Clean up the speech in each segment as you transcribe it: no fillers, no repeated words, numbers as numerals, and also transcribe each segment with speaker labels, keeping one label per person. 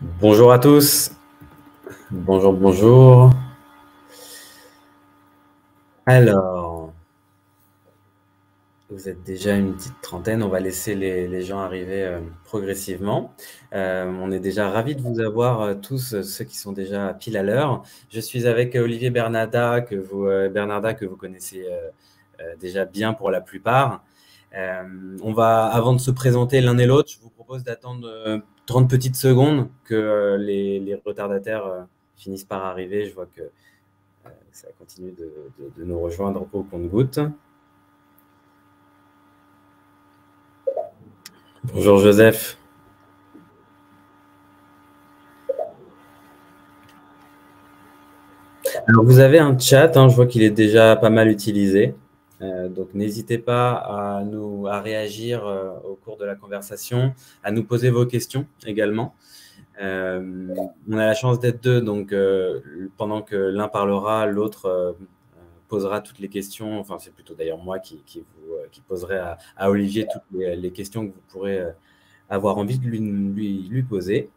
Speaker 1: Bonjour à tous. Bonjour, bonjour. Alors, vous êtes déjà une petite trentaine. On va laisser les gens arriver progressivement. On est déjà ravis de vous avoir tous, ceux qui sont déjà pile à l'heure. Je suis avec Olivier Bernarda, Bernarda, que vous connaissez déjà bien pour la plupart. Avant de se présenter l'un et l'autre, je vous propose d'attendre 30 petites secondes que les retardataires finissent par arriver. Je vois que ça continue de nous rejoindre au compte-gouttes. Bonjour Joseph. Alors vous avez un chat, hein, je vois qu'il est déjà pas mal utilisé. Donc n'hésitez pas à réagir au cours de la conversation, à nous poser vos questions également. On a la chance d'être deux, donc pendant que l'un parlera, l'autre posera toutes les questions. Enfin, c'est plutôt d'ailleurs moi qui poserai à Olivier toutes les questions que vous pourrez avoir envie de lui poser.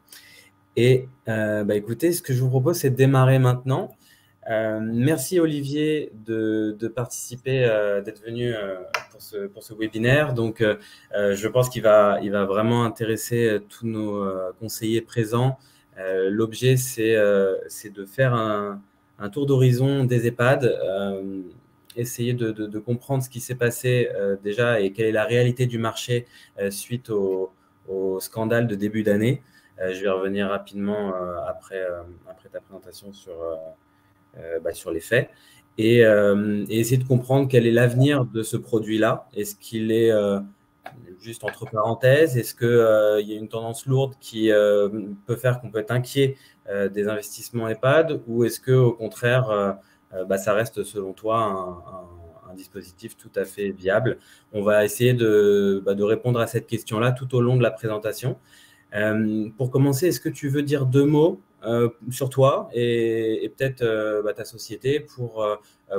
Speaker 1: Et écoutez, ce que je vous propose, c'est de démarrer maintenant. Merci Olivier de participer, d'être venu pour ce webinaire. Donc, je pense il va vraiment intéresser tous nos conseillers présents. L'objet, c'est de faire un tour d'horizon des EHPAD, essayer de comprendre ce qui s'est passé déjà et quelle est la réalité du marché suite au scandale de début d'année. Je vais revenir rapidement après ta présentation sur les faits et essayer de comprendre quel est l'avenir de ce produit-là. Est-ce qu'il est juste entre parenthèses? Est-ce qu'il y a une tendance lourde qui peut faire qu'on peut être inquiet des investissements EHPAD, ou est-ce qu'au contraire, ça reste selon toi un dispositif tout à fait viable? On va essayer de répondre à cette question-là tout au long de la présentation. Pour commencer, est-ce que tu veux dire deux mots sur toi et peut-être ta société pour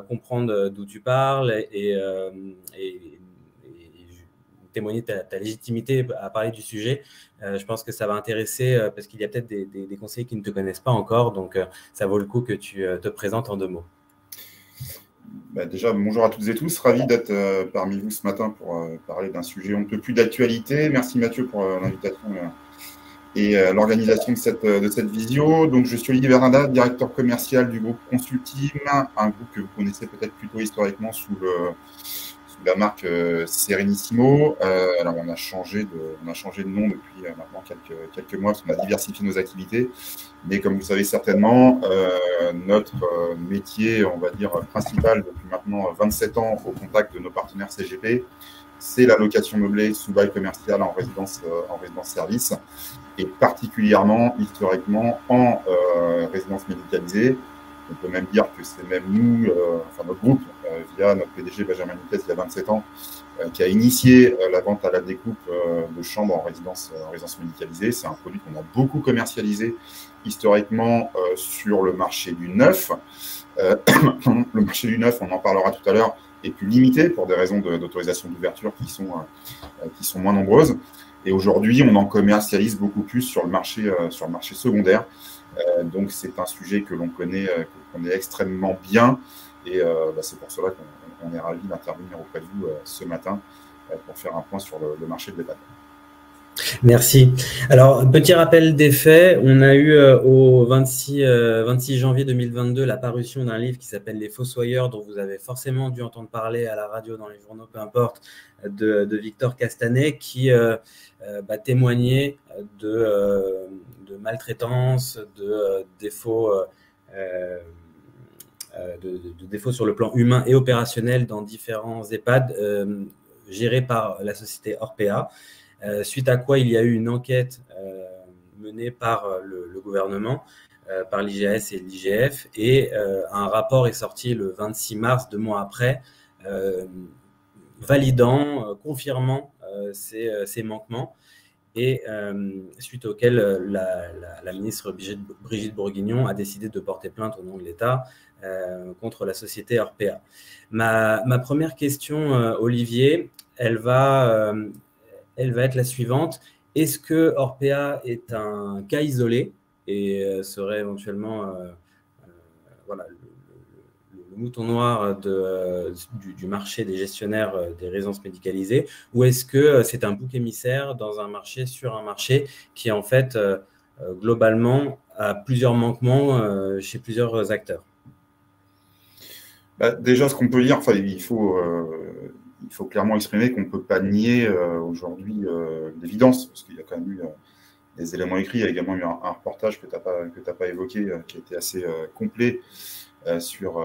Speaker 1: comprendre d'où tu parles et témoigner ta légitimité à parler du sujet? Je pense que ça va intéresser parce qu'il y a peut-être des conseillers qui ne te connaissent pas encore, donc ça vaut le coup que tu te présentes en deux mots.
Speaker 2: Déjà, bonjour à toutes et tous. Ravi d'être parmi vous ce matin pour parler d'un sujet un peu plus d'actualité. Merci Mathieu pour l'invitation et l'organisation de cette visio. Donc, je suis Olivier Bernarda, directeur commercial du groupe Consulteam, un groupe que vous connaissez peut-être plutôt historiquement sous la marque Serenissimo. Alors, on a changé de nom depuis maintenant quelques mois parce qu'on a diversifié nos activités. Mais comme vous savez certainement, notre métier, on va dire, principal depuis maintenant 27 ans au contact de nos partenaires CGP, c'est la location meublée sous bail commercial en résidence service, et particulièrement, historiquement, en résidence médicalisée. On peut même dire que c'est même nous, notre groupe, via notre PDG Benjamin Niquez, il y a 27 ans, qui a initié la vente à la découpe de chambres en résidence médicalisée. C'est un produit qu'on a beaucoup commercialisé historiquement sur le marché du neuf. Le marché du neuf, on en parlera tout à l'heure, est plus limité pour des raisons d'autorisation d'ouverture qui sont moins nombreuses. Et aujourd'hui, on en commercialise beaucoup plus sur le marché secondaire. Donc, c'est un sujet que l'on connaît extrêmement bien. Et c'est pour cela qu'on est ravis d'intervenir auprès de vous ce matin pour faire un point sur le marché de l'EHPAD.
Speaker 1: Merci. Alors, petit rappel des faits, on a eu au 26 janvier 2022 la parution d'un livre qui s'appelle Les Fossoyeurs, dont vous avez forcément dû entendre parler à la radio, dans les journaux, peu importe, de Victor Castanet, qui témoignait de maltraitance, de défauts de défauts sur le plan humain et opérationnel dans différents EHPAD gérés par la société Orpea. Suite à quoi il y a eu une enquête menée par le gouvernement, par l'IGS et l'IGF, et un rapport est sorti le 26 mars, 2 mois après, validant, confirmant ces manquements, et suite auquel la ministre Brigitte Bourguignon a décidé de porter plainte au nom de l'État contre la société Orpea. Ma première question, Olivier, elle va être la suivante. Est-ce que Orpea est un cas isolé et serait éventuellement voilà, le mouton noir du marché des gestionnaires des résidences médicalisées, ou est-ce que c'est un bouc émissaire dans un marché, sur un marché qui en fait globalement a plusieurs manquements chez plusieurs acteurs?
Speaker 2: Déjà, ce qu'on peut dire, enfin, il faut clairement exprimer qu'on ne peut pas nier aujourd'hui l'évidence, parce qu'il y a quand même eu des éléments écrits. Il y a également eu un reportage que tu n'as pas évoqué, qui a été assez complet sur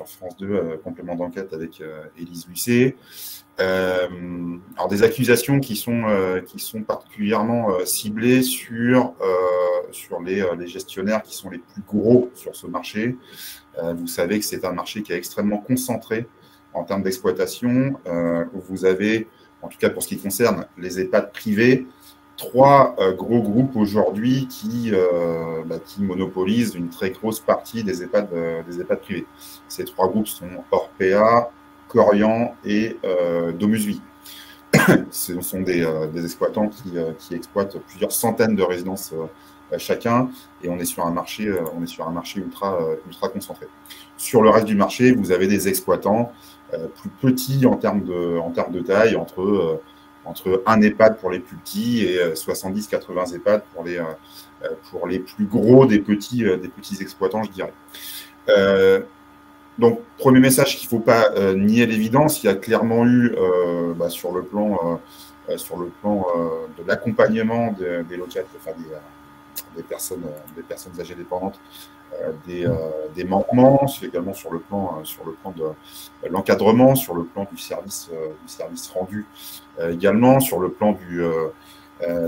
Speaker 2: France 2, complément d'enquête avec Élise Lucet. Alors des accusations qui sont particulièrement ciblées sur les gestionnaires qui sont les plus gros sur ce marché. Vous savez que c'est un marché qui est extrêmement concentré en termes d'exploitation. Vous avez, en tout cas pour ce qui concerne les EHPAD privés, 3 gros groupes aujourd'hui qui monopolisent une très grosse partie des EHPAD privés. Ces 3 groupes sont Orpea, Korian et Domusvie. Ce sont des exploitants qui exploitent plusieurs centaines de résidences chacun, et on est sur un marché ultra concentré. Sur le reste du marché, vous avez des exploitants plus petits en termes de taille, entre un EHPAD pour les plus petits et 70-80 EHPAD pour les plus gros des petits exploitants, je dirais. Donc, premier message qu'il ne faut pas nier l'évidence, il y a clairement eu sur le plan de l'accompagnement des locataires, enfin des personnes âgées dépendantes, des manquements, également sur le plan de l'encadrement, sur le plan du service rendu, également sur le plan de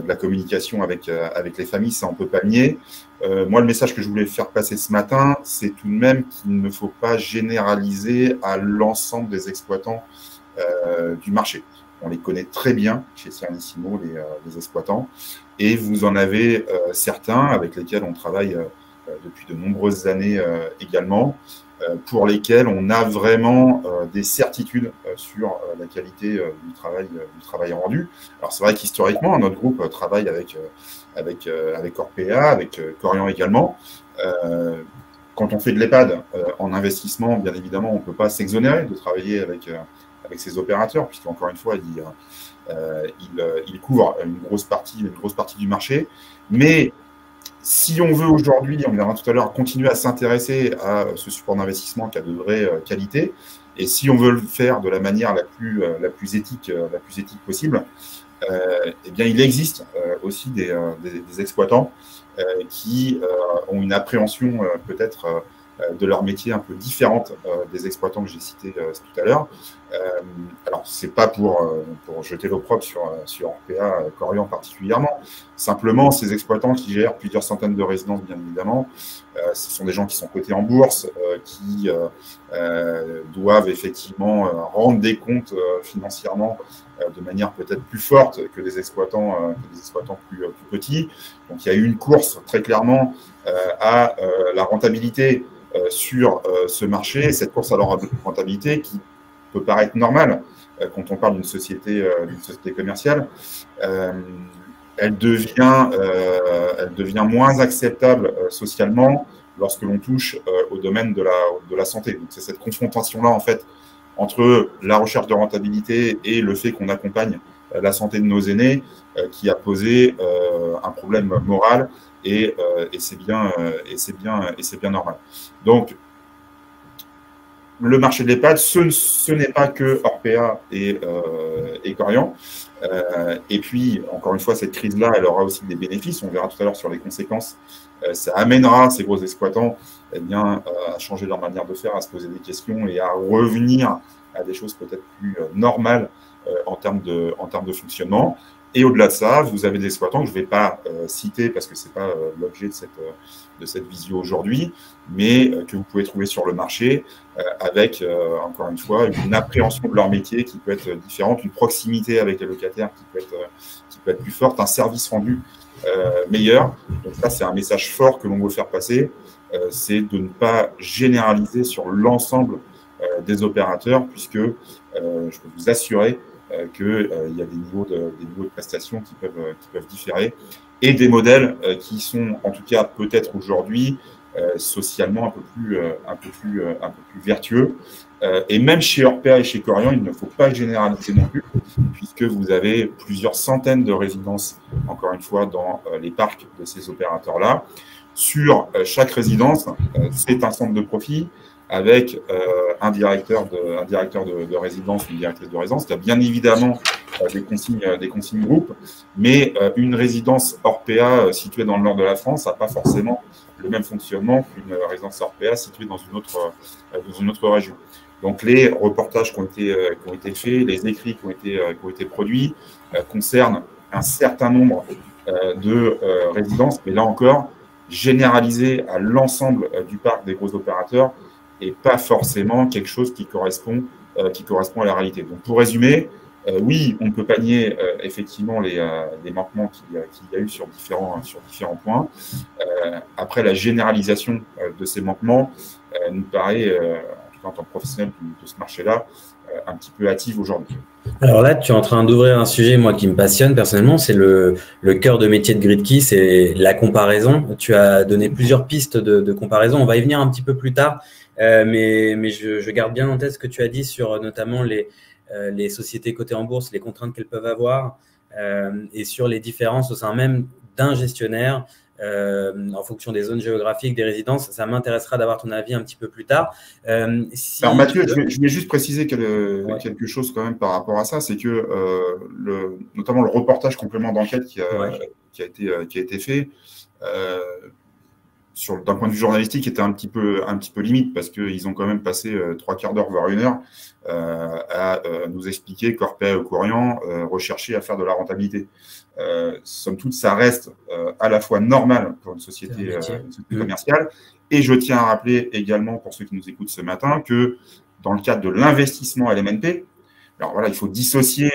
Speaker 2: la communication avec les familles, ça on ne peut pas nier. Moi, le message que je voulais faire passer ce matin, c'est tout de même qu'il ne faut pas généraliser à l'ensemble des exploitants du marché. On les connaît très bien chez Cernissimo, les exploitants, et vous en avez certains avec lesquels on travaille depuis de nombreuses années également, pour lesquels on a vraiment des certitudes sur la qualité du travail rendu. Alors c'est vrai qu'historiquement, notre groupe travaille avec Orpea, avec Korian également. Quand on fait de l'EHPAD en investissement, bien évidemment, on ne peut pas s'exonérer de travailler avec ces opérateurs, puisqu'encore une fois, ils couvrent une grosse partie du marché. Mais si on veut aujourd'hui, on verra tout à l'heure, continuer à s'intéresser à ce support d'investissement qui a de vraies qualités, et si on veut le faire de la manière la plus éthique possible, eh bien, il existe aussi des exploitants qui ont une appréhension peut-être de leur métier un peu différente des exploitants que j'ai cités tout à l'heure. Alors, c'est pas pour jeter l'opprobre sur Orpea, Korian particulièrement. Simplement, ces exploitants qui gèrent plusieurs centaines de résidences, bien évidemment, ce sont des gens qui sont cotés en bourse, qui doivent effectivement rendre des comptes financièrement de manière peut-être plus forte que des exploitants plus petits. Donc, il y a eu une course très clairement à la rentabilité sur ce marché, et cette course à la rentabilité qui peut paraître normale quand on parle d'une société commerciale, elle devient moins acceptable socialement lorsque l'on touche au domaine de la santé. Donc c'est cette confrontation-là en fait entre la recherche de rentabilité et le fait qu'on accompagne la santé de nos aînés qui a posé un problème moral, et c'est bien normal. Donc le marché de l'EHPAD, ce n'est pas que Orpea et Korian. Et puis, encore une fois, cette crise-là, elle aura aussi des bénéfices. On verra tout à l'heure sur les conséquences. Ça amènera ces gros exploitants à changer leur manière de faire, à se poser des questions et à revenir à des choses peut-être plus normales en termes de fonctionnement. Et au-delà de ça, vous avez des exploitants que je ne vais pas citer parce que ce n'est pas l'objet de cette visio aujourd'hui, mais que vous pouvez trouver sur le marché avec, encore une fois, une appréhension de leur métier qui peut être différente, une proximité avec les locataires qui peut être plus forte, un service rendu meilleur. Donc ça, c'est un message fort que l'on veut faire passer, c'est de ne pas généraliser sur l'ensemble des opérateurs, puisque je peux vous assurer qu'il y a des niveaux de prestations qui peuvent différer, et des modèles qui sont, en tout cas, peut-être aujourd'hui, socialement un peu plus vertueux. Et même chez Orpea et chez Korian, il ne faut pas généraliser non plus, puisque vous avez plusieurs centaines de résidences, encore une fois, dans les parcs de ces opérateurs-là. Sur chaque résidence, c'est un centre de profit avec un directeur de résidence, une directrice de résidence. Il y a bien évidemment des consignes groupes, mais une résidence Orpea située dans le nord de la France n'a pas forcément le même fonctionnement qu'une résidence Orpea située dans une autre région. Donc, les reportages qui ont été faits, les écrits qui ont été produits concernent un certain nombre de résidences, mais là encore, généralisé à l'ensemble du parc des gros opérateurs et pas forcément quelque chose qui correspond à la réalité. Donc, pour résumer, oui, on ne peut pas nier effectivement les manquements qu'il y a eu sur différents points. Après, la généralisation de ces manquements nous paraît, en tout cas en tant que professionnel de ce marché-là, un petit peu hâtive aujourd'hui.
Speaker 1: Alors là, tu es en train d'ouvrir un sujet, moi, qui me passionne personnellement, c'est le cœur de métier de GridKey, c'est la comparaison. Tu as donné plusieurs pistes de comparaison. On va y venir un petit peu plus tard, mais je garde bien en tête ce que tu as dit sur notamment les sociétés cotées en bourse, les contraintes qu'elles peuvent avoir, et sur les différences au sein même d'un gestionnaire, en fonction des zones géographiques, des résidences. Ça m'intéressera d'avoir ton avis un petit peu plus tard.
Speaker 2: Alors Mathieu, je vais juste préciser quelque chose quand même par rapport à ça, c'est que notamment le reportage complément d'enquête qui a été fait, d'un point de vue journalistique, était un petit peu limite, parce qu'ils ont quand même passé 3 quarts d'heure, voire 1 heure, à nous expliquer qu'Orpea et Korian recherchaient à faire de la rentabilité. Somme toute, ça reste à la fois normal pour une société commerciale, et je tiens à rappeler également, pour ceux qui nous écoutent ce matin, que dans le cadre de l'investissement LMNP, alors voilà, il faut dissocier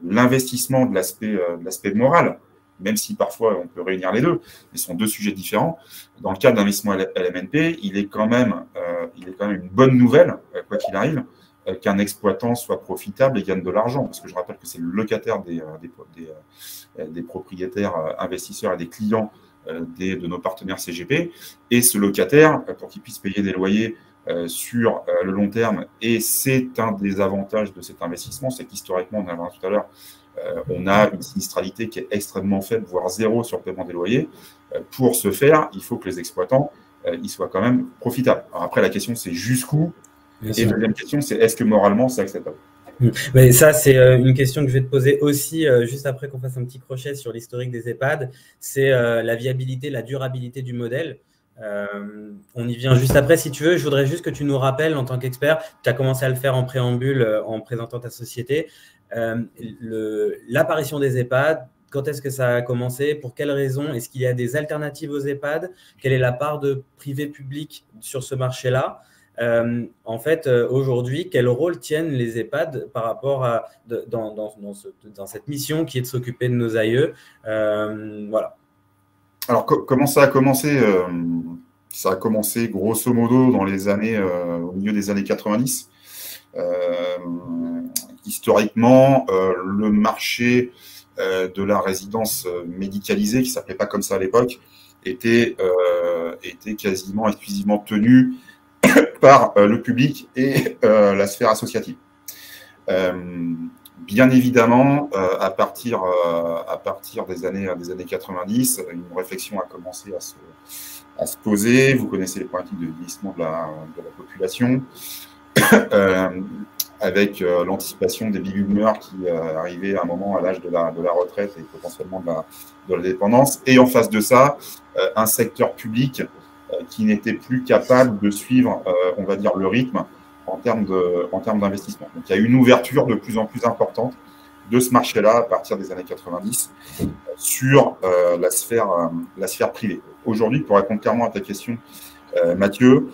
Speaker 2: l'investissement de l'aspect moral, même si parfois on peut réunir les deux, mais ce sont deux sujets différents. Dans le cadre d'investissement LMNP, il est quand même une bonne nouvelle, quoi qu'il arrive, qu'un exploitant soit profitable et gagne de l'argent, parce que je rappelle que c'est le locataire des propriétaires investisseurs et des clients de nos partenaires CGP, et ce locataire, pour qu'il puisse payer des loyers sur le long terme, et c'est un des avantages de cet investissement, c'est qu'historiquement, on en verra tout à l'heure, on a une sinistralité qui est extrêmement faible, voire zéro sur le paiement des loyers. Pour ce faire, il faut que les exploitants ils soient quand même profitables. Alors après, la question, c'est jusqu'où? Et la deuxième question, c'est est-ce que moralement, c'est acceptable?
Speaker 1: Mais ça, c'est une question que je vais te poser aussi juste après qu'on fasse un petit crochet sur l'historique des EHPAD. C'est la viabilité, la durabilité du modèle. On y vient juste après, si tu veux. Je voudrais juste que tu nous rappelles, en tant qu'expert, tu as commencé à le faire en préambule en présentant ta société, l'apparition des EHPAD. Quand est-ce que ça a commencé? Pour quelles raisons? Est-ce qu'il y a des alternatives aux EHPAD? Quelle est la part de privé-public sur ce marché-là? En fait, aujourd'hui, quel rôle tiennent les EHPAD par rapport à dans cette mission qui est de s'occuper de nos aïeux? Voilà.
Speaker 2: Alors, comment ça a commencé? Ça a commencé grosso modo dans les années, au milieu des années 90. Historiquement, le marché de la résidence médicalisée, qui ne s'appelait pas comme ça à l'époque, était quasiment exclusivement tenu par le public et la sphère associative. Bien évidemment, à partir des années 90, une réflexion a commencé à se poser. Vous connaissez les problématiques de vieillissement de la population, avec l'anticipation des baby boomers qui arrivaient à un moment à l'âge de la retraite et potentiellement de la dépendance. Et en face de ça, un secteur public qui n'était plus capable de suivre, on va dire, le rythme en termes d'investissement. Donc, il y a eu une ouverture de plus en plus importante de ce marché-là à partir des années 90 sur la sphère privée. Aujourd'hui, pour répondre clairement à ta question, Mathieu,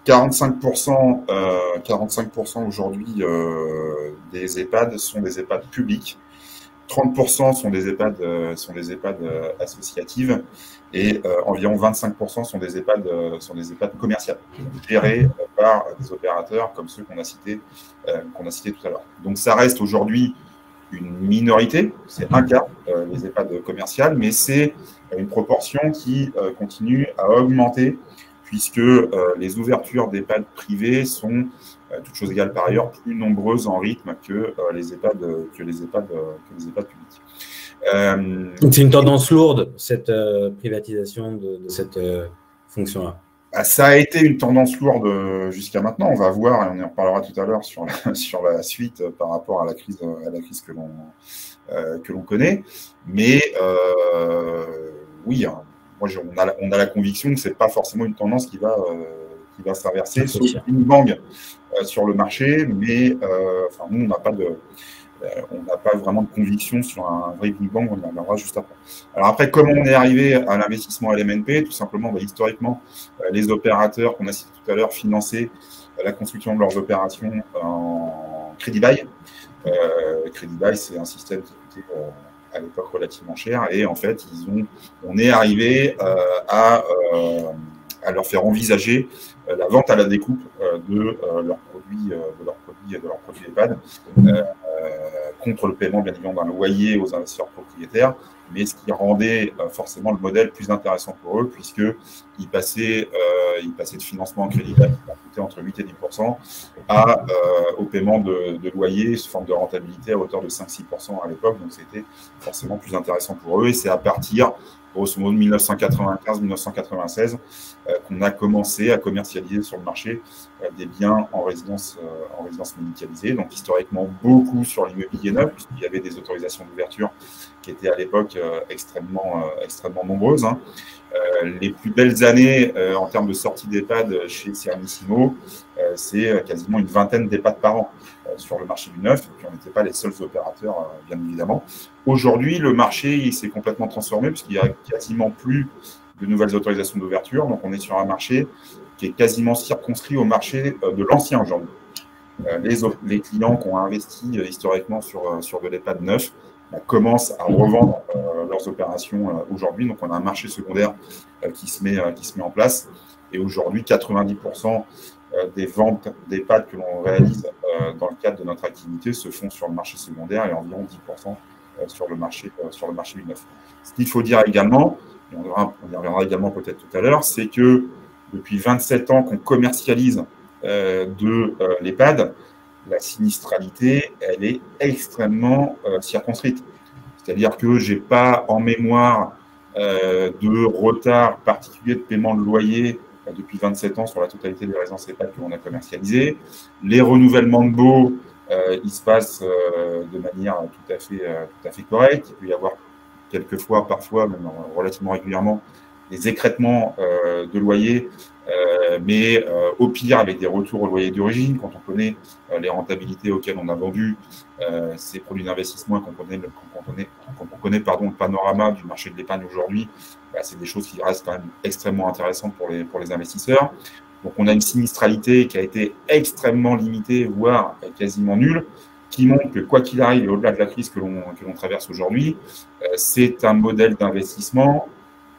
Speaker 2: 45% aujourd'hui des EHPAD sont des EHPAD publics, 30% sont des EHPAD associatives, et environ 25% sont des EHPAD commerciales, gérées par des opérateurs comme ceux qu'on a cités tout à l'heure. Donc ça reste aujourd'hui une minorité, c'est un cas, les EHPAD commerciales, mais c'est une proportion qui continue à augmenter puisque les ouvertures d'EHPAD privés sont, toutes choses égales par ailleurs, plus nombreuses en rythme que les EHPAD publics.
Speaker 1: Donc c'est une tendance lourde, cette privatisation de cette fonction-là.
Speaker 2: Ça a été une tendance lourde jusqu'à maintenant. On va voir, et on en reparlera tout à l'heure sur la suite par rapport à la crise que l'on connaît. Mais oui, moi, on a la conviction que ce n'est pas forcément une tendance qui va s'inverser, sauf une bang sur le marché. Mais nous, on n'a pas vraiment de conviction sur un vrai Big Bang, on y reviendra juste après. Alors après, comment on est arrivé à l'investissement LMNP? Tout simplement, historiquement, les opérateurs qu'on a cités tout à l'heure finançaient la construction de leurs opérations en crédit bail. Crédit bail, c'est un système qui coûtait à l'époque relativement cher, et en fait, on est arrivé à leur faire envisager la vente à la découpe de leurs produits EHPAD contre le paiement bien évidemment d'un loyer aux investisseurs propriétaires, mais ce qui rendait forcément le modèle plus intéressant pour eux, puisqu'ils passaient de financement en crédit qui coûtait entre 8 et 10% au paiement de loyer sous forme de rentabilité à hauteur de 5-6% à l'époque, donc c'était forcément plus intéressant pour eux, et c'est à partir grosso modo de 1995-1996 qu'on a commencé à commercialiser sur le marché des biens en résidence médicalisée. Donc historiquement beaucoup sur l'immobilier neuf, puisqu'il y avait des autorisations d'ouverture qui étaient à l'époque extrêmement nombreuses. Les plus belles années en termes de sortie d'EHPAD chez Serenissimo, c'est quasiment une vingtaine d'EHPAD par an sur le marché du neuf, et puis on n'était pas les seuls opérateurs, bien évidemment. Aujourd'hui, le marché il s'est complètement transformé, puisqu'il n'y a quasiment plus de nouvelles autorisations d'ouverture, donc on est sur un marché qui est quasiment circonscrit au marché de l'ancien aujourd'hui. Les clients qui ont investi historiquement sur de l'EHPAD neuf commencent à revendre leurs opérations aujourd'hui. Donc, on a un marché secondaire qui se met en place. Et aujourd'hui, 90% des ventes d'EHPAD que l'on réalise dans le cadre de notre activité se font sur le marché secondaire et environ 10% sur le marché du neuf. Ce qu'il faut dire également, et on y reviendra également peut-être tout à l'heure, c'est que depuis 27 ans qu'on commercialise de l'EHPAD, la sinistralité, elle est extrêmement circonscrite. C'est-à-dire que je n'ai pas en mémoire de retard particulier de paiement de loyer depuis 27 ans sur la totalité des résidences EHPAD que l'on a commercialisées. Les renouvellements de baux, ils se passent de manière tout à fait correcte. Il peut y avoir quelquefois, parfois, même relativement régulièrement, des écrêtements de loyer, mais au pire avec des retours au loyer d'origine, quand on connaît les rentabilités auxquelles on a vendu ces produits d'investissement, quand on connaît le panorama du marché de l'épargne aujourd'hui, c'est des choses qui restent quand même extrêmement intéressantes pour les investisseurs. Donc on a une sinistralité qui a été extrêmement limitée, voire quasiment nulle, qui montre que quoi qu'il arrive, et au-delà de la crise que l'on traverse aujourd'hui, c'est un modèle d'investissement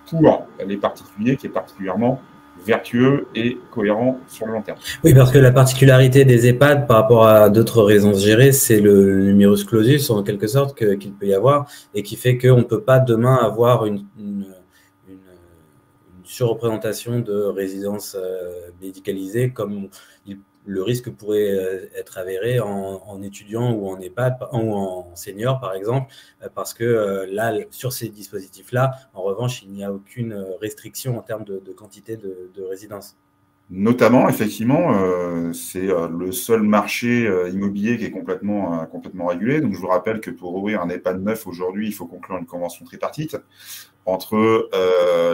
Speaker 2: pour les particuliers qui est particulièrement vertueux et cohérent sur le long terme.
Speaker 1: Oui, parce que la particularité des EHPAD par rapport à d'autres résidences gérées, c'est le numerus clausus en quelque sorte qu'il peut y avoir et qui fait qu'on ne peut pas demain avoir une surreprésentation de résidences médicalisées comme le risque pourrait être avéré en étudiant ou en EHPAD ou en senior, par exemple, parce que là, sur ces dispositifs-là, en revanche, il n'y a aucune restriction en termes de quantité de résidences.
Speaker 2: Notamment, effectivement, c'est le seul marché immobilier qui est complètement régulé. Donc, je vous rappelle que pour ouvrir un EHPAD neuf aujourd'hui, il faut conclure une convention tripartite entre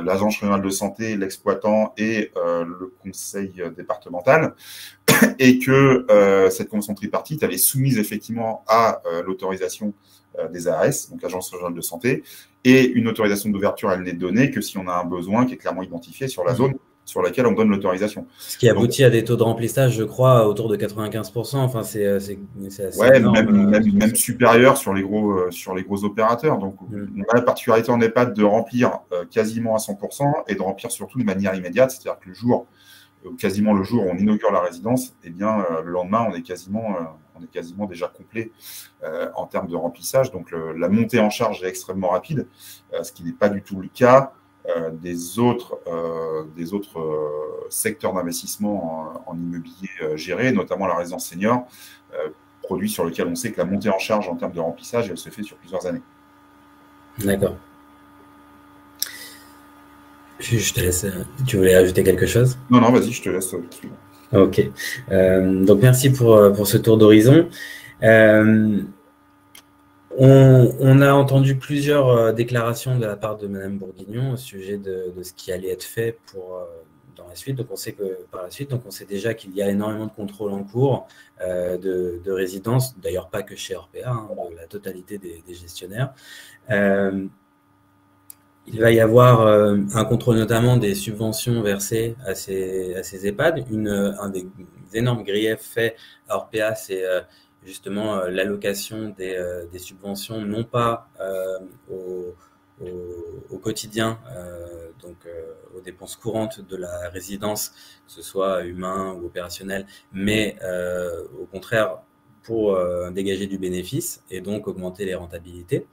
Speaker 2: l'Agence régionale de santé, l'exploitant et le conseil départemental, et que cette convention tripartite avait soumise effectivement à l'autorisation des ARS, donc Agence régionale de santé, et une autorisation d'ouverture, elle n'est donnée que si on a un besoin qui est clairement identifié sur la zone sur laquelle on donne l'autorisation.
Speaker 1: Ce qui aboutit à des taux de remplissage, je crois, autour de 95%. Enfin, c'est assez
Speaker 2: énorme, même supérieur sur les gros opérateurs. Donc, on a la particularité en EHPAD de remplir quasiment à 100% et de remplir surtout de manière immédiate. C'est-à-dire que le jour quasiment le jour où on inaugure la résidence, eh bien, le lendemain, on est quasiment déjà complet en termes de remplissage. Donc, la montée en charge est extrêmement rapide, ce qui n'est pas du tout le cas des autres secteurs d'investissement en immobilier gérés, notamment la résidence senior, produit sur lequel on sait que la montée en charge en termes de remplissage, elle se fait sur plusieurs années.
Speaker 1: D'accord. Je te laisse. Tu voulais ajouter quelque chose?
Speaker 2: Non, vas-y, je te laisse.
Speaker 1: Ok. Donc, merci pour ce tour d'horizon. On a entendu plusieurs déclarations de la part de Madame Bourguignon au sujet de ce qui allait être fait dans la suite. Donc, on sait que par la suite, on sait déjà qu'il y a énormément de contrôles en cours de résidences, d'ailleurs pas que chez Orpea, de la totalité des gestionnaires. Il va y avoir un contrôle notamment des subventions versées à ces EHPAD. Un des énormes griefs faits à Orpea, c'est justement l'allocation des subventions, non pas au quotidien, donc aux dépenses courantes de la résidence, que ce soit humain ou opérationnel, mais au contraire pour dégager du bénéfice et donc augmenter les rentabilités.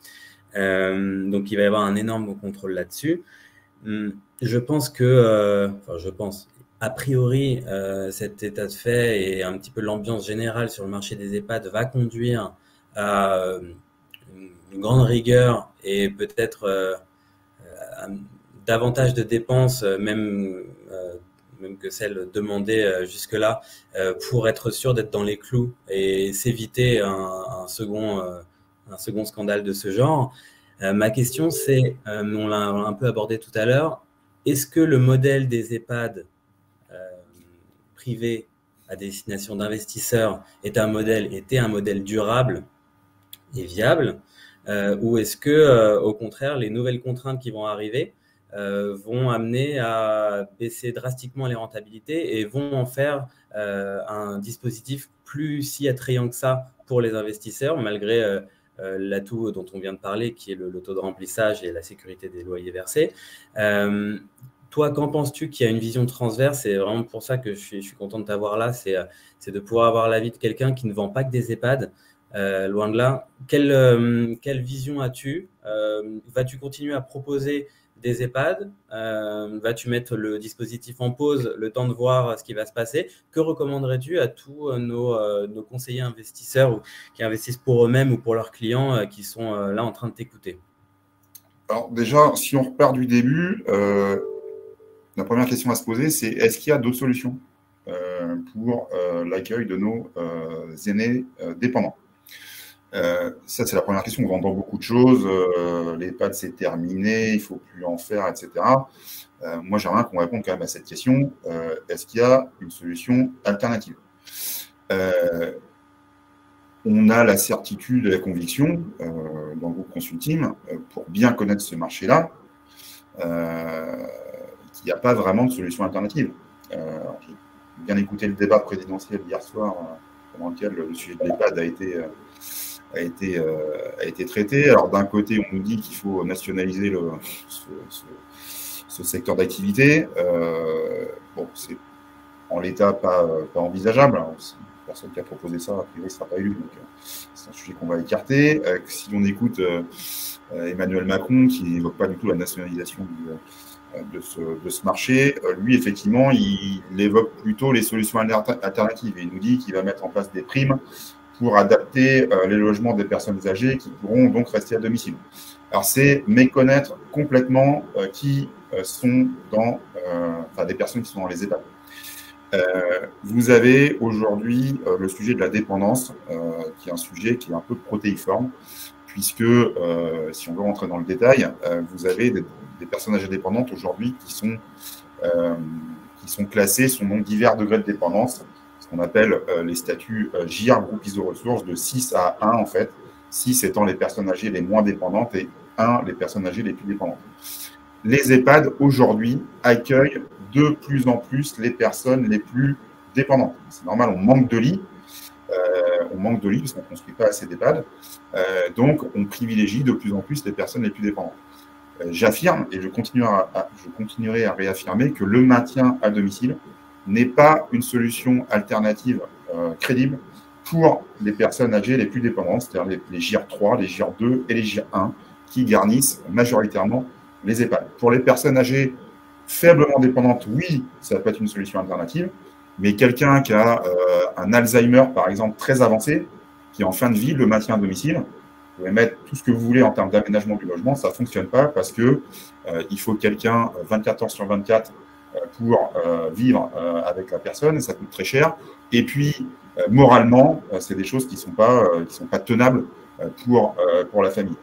Speaker 1: Donc, il va y avoir un énorme contrôle là-dessus. Je pense a priori, cet état de fait et un petit peu l'ambiance générale sur le marché des EHPAD va conduire à une grande rigueur et peut-être davantage de dépenses, même que celles demandées jusque-là, pour être sûr d'être dans les clous et s'éviter un second scandale de ce genre. Ma question, c'est, on l'a un peu abordé tout à l'heure, est-ce que le modèle des EHPAD privés à destination d'investisseurs était un modèle durable et viable, ou est-ce que, au contraire, les nouvelles contraintes qui vont arriver vont amener à baisser drastiquement les rentabilités et vont en faire un dispositif plus si attrayant que ça pour les investisseurs, malgré l'atout dont on vient de parler, qui est le taux de remplissage et la sécurité des loyers versés. Toi, qu'en penses-tu qu'il y a une vision transverse? C'est vraiment pour ça que je suis content de t'avoir là, c'est de pouvoir avoir l'avis de quelqu'un qui ne vend pas que des EHPAD, loin de là. Quelle vision as-tu? Vas-tu continuer à proposer des EHPAD? Vas-tu mettre le dispositif en pause, le temps de voir ce qui va se passer? Que recommanderais-tu à tous nos conseillers investisseurs qui investissent pour eux-mêmes ou pour leurs clients qui sont là en train de t'écouter?
Speaker 2: Alors déjà, si on repart du début, la première question à se poser, c'est est-ce qu'il y a d'autres solutions pour l'accueil de nos aînés dépendants? Ça, c'est la première question. On vend beaucoup de choses. L'EHPAD, c'est terminé, il ne faut plus en faire, etc. Moi, j'aimerais qu'on réponde quand même à cette question. Est-ce qu'il y a une solution alternative? On a la certitude et la conviction dans le groupe Consulteam, pour bien connaître ce marché-là, qu'il n'y a pas vraiment de solution alternative. J'ai bien écouté le débat présidentiel hier soir, pendant lequel le sujet de l'EHPAD a été traité. Alors d'un côté, on nous dit qu'il faut nationaliser ce secteur d'activité. Bon, c'est en l'état pas envisageable. Alors, personne qui a proposé ça, a priori, ne sera pas élu. Donc, c'est un sujet qu'on va écarter. Si on écoute Emmanuel Macron, qui n'évoque pas du tout la nationalisation de ce marché, lui, effectivement, il évoque plutôt les solutions alternatives. Et il nous dit qu'il va mettre en place des primes pour adapter les logements des personnes âgées qui pourront donc rester à domicile. Alors, c'est méconnaître complètement qui sont des personnes qui sont dans les EHPAD. Vous avez aujourd'hui le sujet de la dépendance, qui est un sujet qui est un peu protéiforme, puisque, si on veut rentrer dans le détail, vous avez des personnes âgées dépendantes aujourd'hui qui sont classées sur divers degrés de dépendance, ce qu'on appelle les statuts GIR, groupe iso-ressources, de 6 à 1 en fait, 6 étant les personnes âgées les moins dépendantes et 1 les personnes âgées les plus dépendantes. Les EHPAD aujourd'hui accueillent de plus en plus les personnes les plus dépendantes. C'est normal, on manque de lits. Parce qu'on ne construit pas assez d'EHPAD. Donc, on privilégie de plus en plus les personnes les plus dépendantes. J'affirme, et je continuerai à réaffirmer, que le maintien à domicile n'est pas une solution alternative crédible pour les personnes âgées les plus dépendantes, c'est-à-dire les GIR3, les GIR2 et les GIR1, qui garnissent majoritairement les EHPAD. Pour les personnes âgées faiblement dépendantes, oui, ça peut être une solution alternative, mais quelqu'un qui a un Alzheimer, par exemple, très avancé, qui est en fin de vie, le maintien à domicile, vous pouvez mettre tout ce que vous voulez en termes d'aménagement du logement, ça ne fonctionne pas parce que il faut quelqu'un 24 heures sur 24 pour vivre avec la personne, ça coûte très cher. Et puis, moralement, c'est des choses qui ne sont pas tenables pour la famille.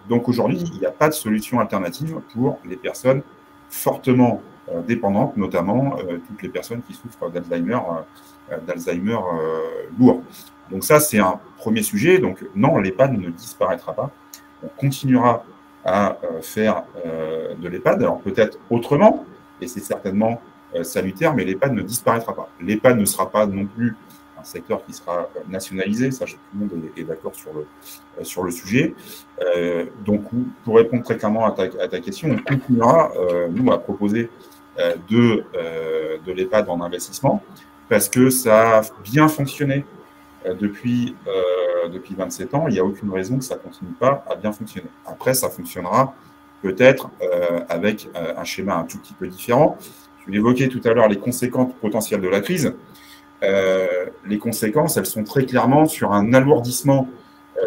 Speaker 2: Donc aujourd'hui, il n'y a pas de solution alternative pour les personnes fortement dépendantes, notamment toutes les personnes qui souffrent d'Alzheimer lourd. Donc ça, c'est un premier sujet. Donc non, l'EHPAD ne disparaîtra pas. On continuera à faire de l'EHPAD, alors peut-être autrement, et c'est certainement salutaire, mais l'EHPAD ne disparaîtra pas. L'EHPAD ne sera pas non plus un secteur qui sera nationalisé, ça, tout le monde est d'accord sur le sujet. Donc, pour répondre très clairement à ta question, on continuera, nous, à proposer de l'EHPAD en investissement, parce que ça a bien fonctionné depuis 27 ans. Il n'y a aucune raison que ça ne continue pas à bien fonctionner. Après, ça fonctionnera peut-être avec un schéma un tout petit peu différent. Je l'évoquais tout à l'heure, les conséquences potentielles de la crise. Les conséquences, elles sont très clairement sur un alourdissement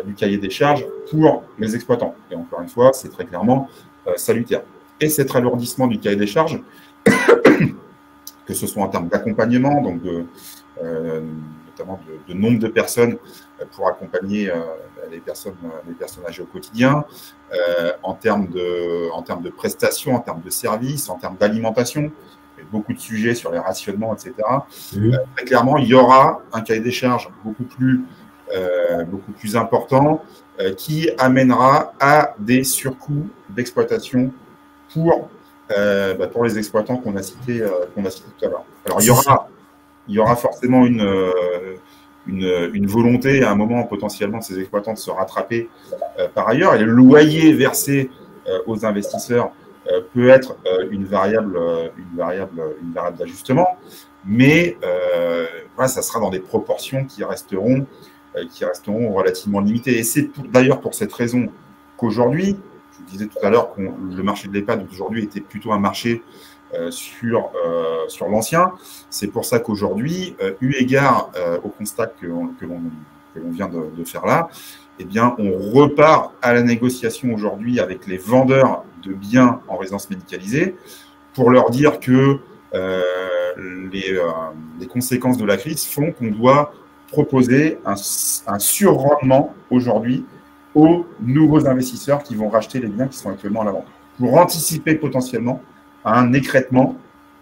Speaker 2: du cahier des charges pour les exploitants. Et encore une fois, c'est très clairement salutaire. Et cet alourdissement du cahier des charges, que ce soit en termes d'accompagnement, donc notamment de nombre de personnes pour accompagner les personnes âgées au quotidien, en termes de prestations, en termes de services, en termes d'alimentation, beaucoup de sujets sur les rationnements, etc. Très clairement, il y aura un cahier des charges beaucoup plus important qui amènera à des surcoûts d'exploitation pour les exploitants qu'on a cités tout à l'heure. Alors, il y aura forcément une volonté à un moment potentiellement de ces exploitants de se rattraper par ailleurs. Et le loyer versé aux investisseurs peut être une variable d'ajustement, mais voilà, ça sera dans des proportions qui resteront relativement limitées. Et c'est d'ailleurs pour cette raison qu'aujourd'hui, je vous disais tout à l'heure que le marché de l'EHPAD aujourd'hui était plutôt un marché sur l'ancien. C'est pour ça qu'aujourd'hui, eu égard au constat que l'on vient de faire là, eh bien, on repart à la négociation aujourd'hui avec les vendeurs de biens en résidence médicalisée pour leur dire que les conséquences de la crise font qu'on doit proposer un surrendement aujourd'hui aux nouveaux investisseurs qui vont racheter les biens qui sont actuellement à la vente, pour anticiper potentiellement à un écrêtement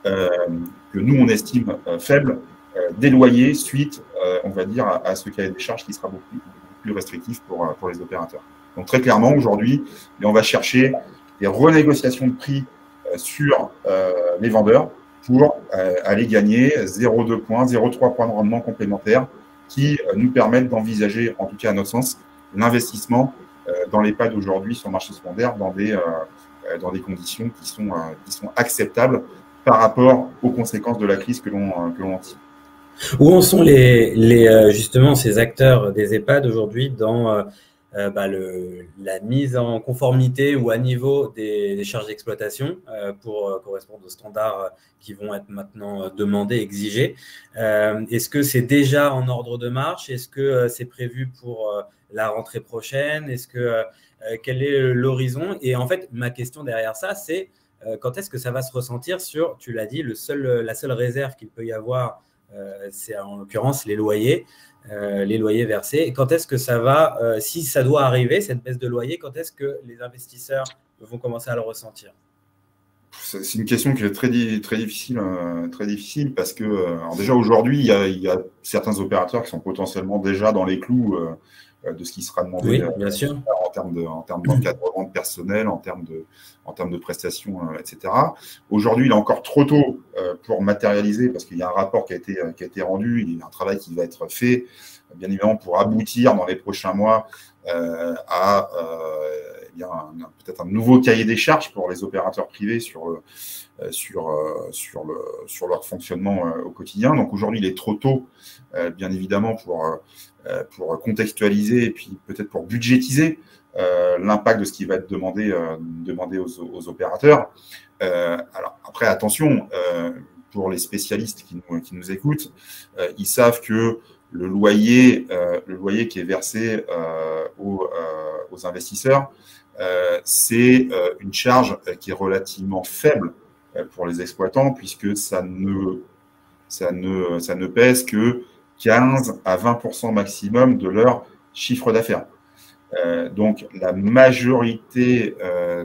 Speaker 2: que nous, on estime faible des loyers suite, on va dire, à ce cahier des charges qui sera beaucoup plus restrictif pour les opérateurs. Donc très clairement, aujourd'hui, on va chercher des renégociations de prix sur les vendeurs pour aller gagner 0,2 points, 0,3 points de rendement complémentaires qui nous permettent d'envisager, en tout cas à notre sens, l'investissement dans l'EHPAD aujourd'hui sur le marché secondaire dans des conditions qui sont acceptables par rapport aux conséquences de la crise que l'on anticipe.
Speaker 1: Où en sont justement ces acteurs des EHPAD aujourd'hui dans la mise en conformité ou à niveau des charges d'exploitation pour correspondre aux standards qui vont être maintenant demandés, exigés. Est-ce que c'est déjà en ordre de marche? Est-ce que c'est prévu pour la rentrée prochaine? Quel est l'horizon? Et en fait, ma question derrière ça, c'est quand est-ce que ça va se ressentir sur, tu l'as dit, la seule réserve qu'il peut y avoir, c'est en l'occurrence les loyers versés. Et quand est-ce que ça va, si ça doit arriver, cette baisse de loyer, quand est-ce que les investisseurs vont commencer à le ressentir?
Speaker 2: C'est une question qui est très difficile parce que alors déjà aujourd'hui, il y a certains opérateurs qui sont potentiellement déjà dans les clous de ce qui sera demandé
Speaker 1: bien sûr.
Speaker 2: en termes d'encadrement de personnel, en termes de prestations, etc. Aujourd'hui, il est encore trop tôt pour matérialiser parce qu'il y a un rapport qui a été rendu, il y a un travail qui va être fait, bien évidemment, pour aboutir dans les prochains mois à bien peut-être un nouveau cahier des charges pour les opérateurs privés sur leur fonctionnement au quotidien. Donc aujourd'hui, il est trop tôt, bien évidemment, pour contextualiser et puis peut-être pour budgétiser l'impact de ce qui va être demandé aux opérateurs. Alors après, attention, pour les spécialistes qui nous écoutent, ils savent que le loyer qui est versé aux investisseurs, c'est une charge qui est relativement faible pour les exploitants, puisque ça ne pèse que 15 à 20% maximum de leur chiffre d'affaires. Donc, la majorité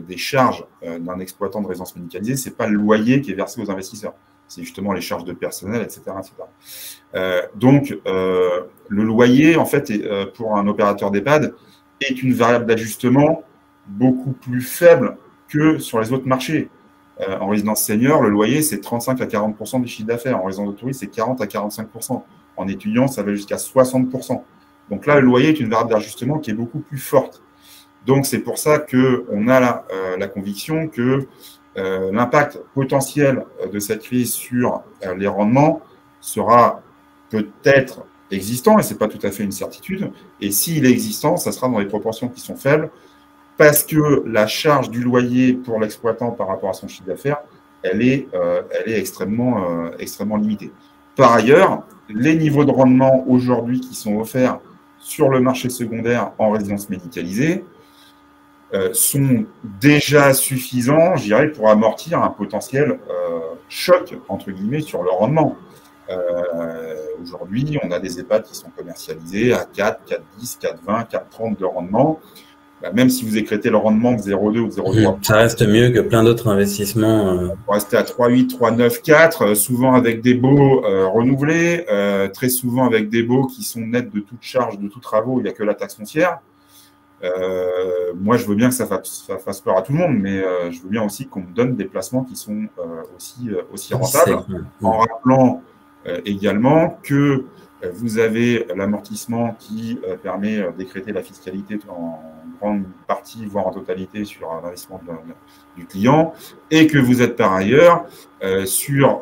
Speaker 2: des charges d'un exploitant de résidence médicalisée, ce n'est pas le loyer qui est versé aux investisseurs. C'est justement les charges de personnel, etc. Donc, le loyer, en fait, pour un opérateur d'EHPAD, est une variable d'ajustement beaucoup plus faible que sur les autres marchés. En résidence senior, le loyer, c'est 35 à 40% du chiffre d'affaires. En résidence de tourisme, c'est 40 à 45%. En étudiant, ça va jusqu'à 60%. Donc là, le loyer est une variable d'ajustement qui est beaucoup plus forte. Donc, c'est pour ça qu'on a la conviction que l'impact potentiel de cette crise sur les rendements sera peut-être existant, et ce n'est pas tout à fait une certitude. Et s'il est existant, ça sera dans des proportions qui sont faibles, parce que la charge du loyer pour l'exploitant par rapport à son chiffre d'affaires, elle est extrêmement limitée. Par ailleurs, les niveaux de rendement aujourd'hui qui sont offerts sur le marché secondaire en résidence médicalisée sont déjà suffisants, je dirais, pour amortir un potentiel choc, entre guillemets, sur le rendement. Aujourd'hui, on a des EHPAD qui sont commercialisés à 4, 4,10, 4,20, 4,30 de rendement. Même si vous écrétez le rendement de 0,2 ou de 0,3.
Speaker 1: Ça reste mieux que plein d'autres investissements.
Speaker 2: Vous restez à 3,8, 3,9, 4, souvent avec des baux renouvelés, très souvent avec des baux qui sont nets de toute charge, de tous travaux, il n'y a que la taxe foncière. Moi, je veux bien que ça fasse peur à tout le monde, mais je veux bien aussi qu'on me donne des placements qui sont aussi rentables, en rappelant également que vous avez l'amortissement qui permet d'écréter la fiscalité en grande partie, voire en totalité, sur l'investissement du client, et que vous êtes par ailleurs sur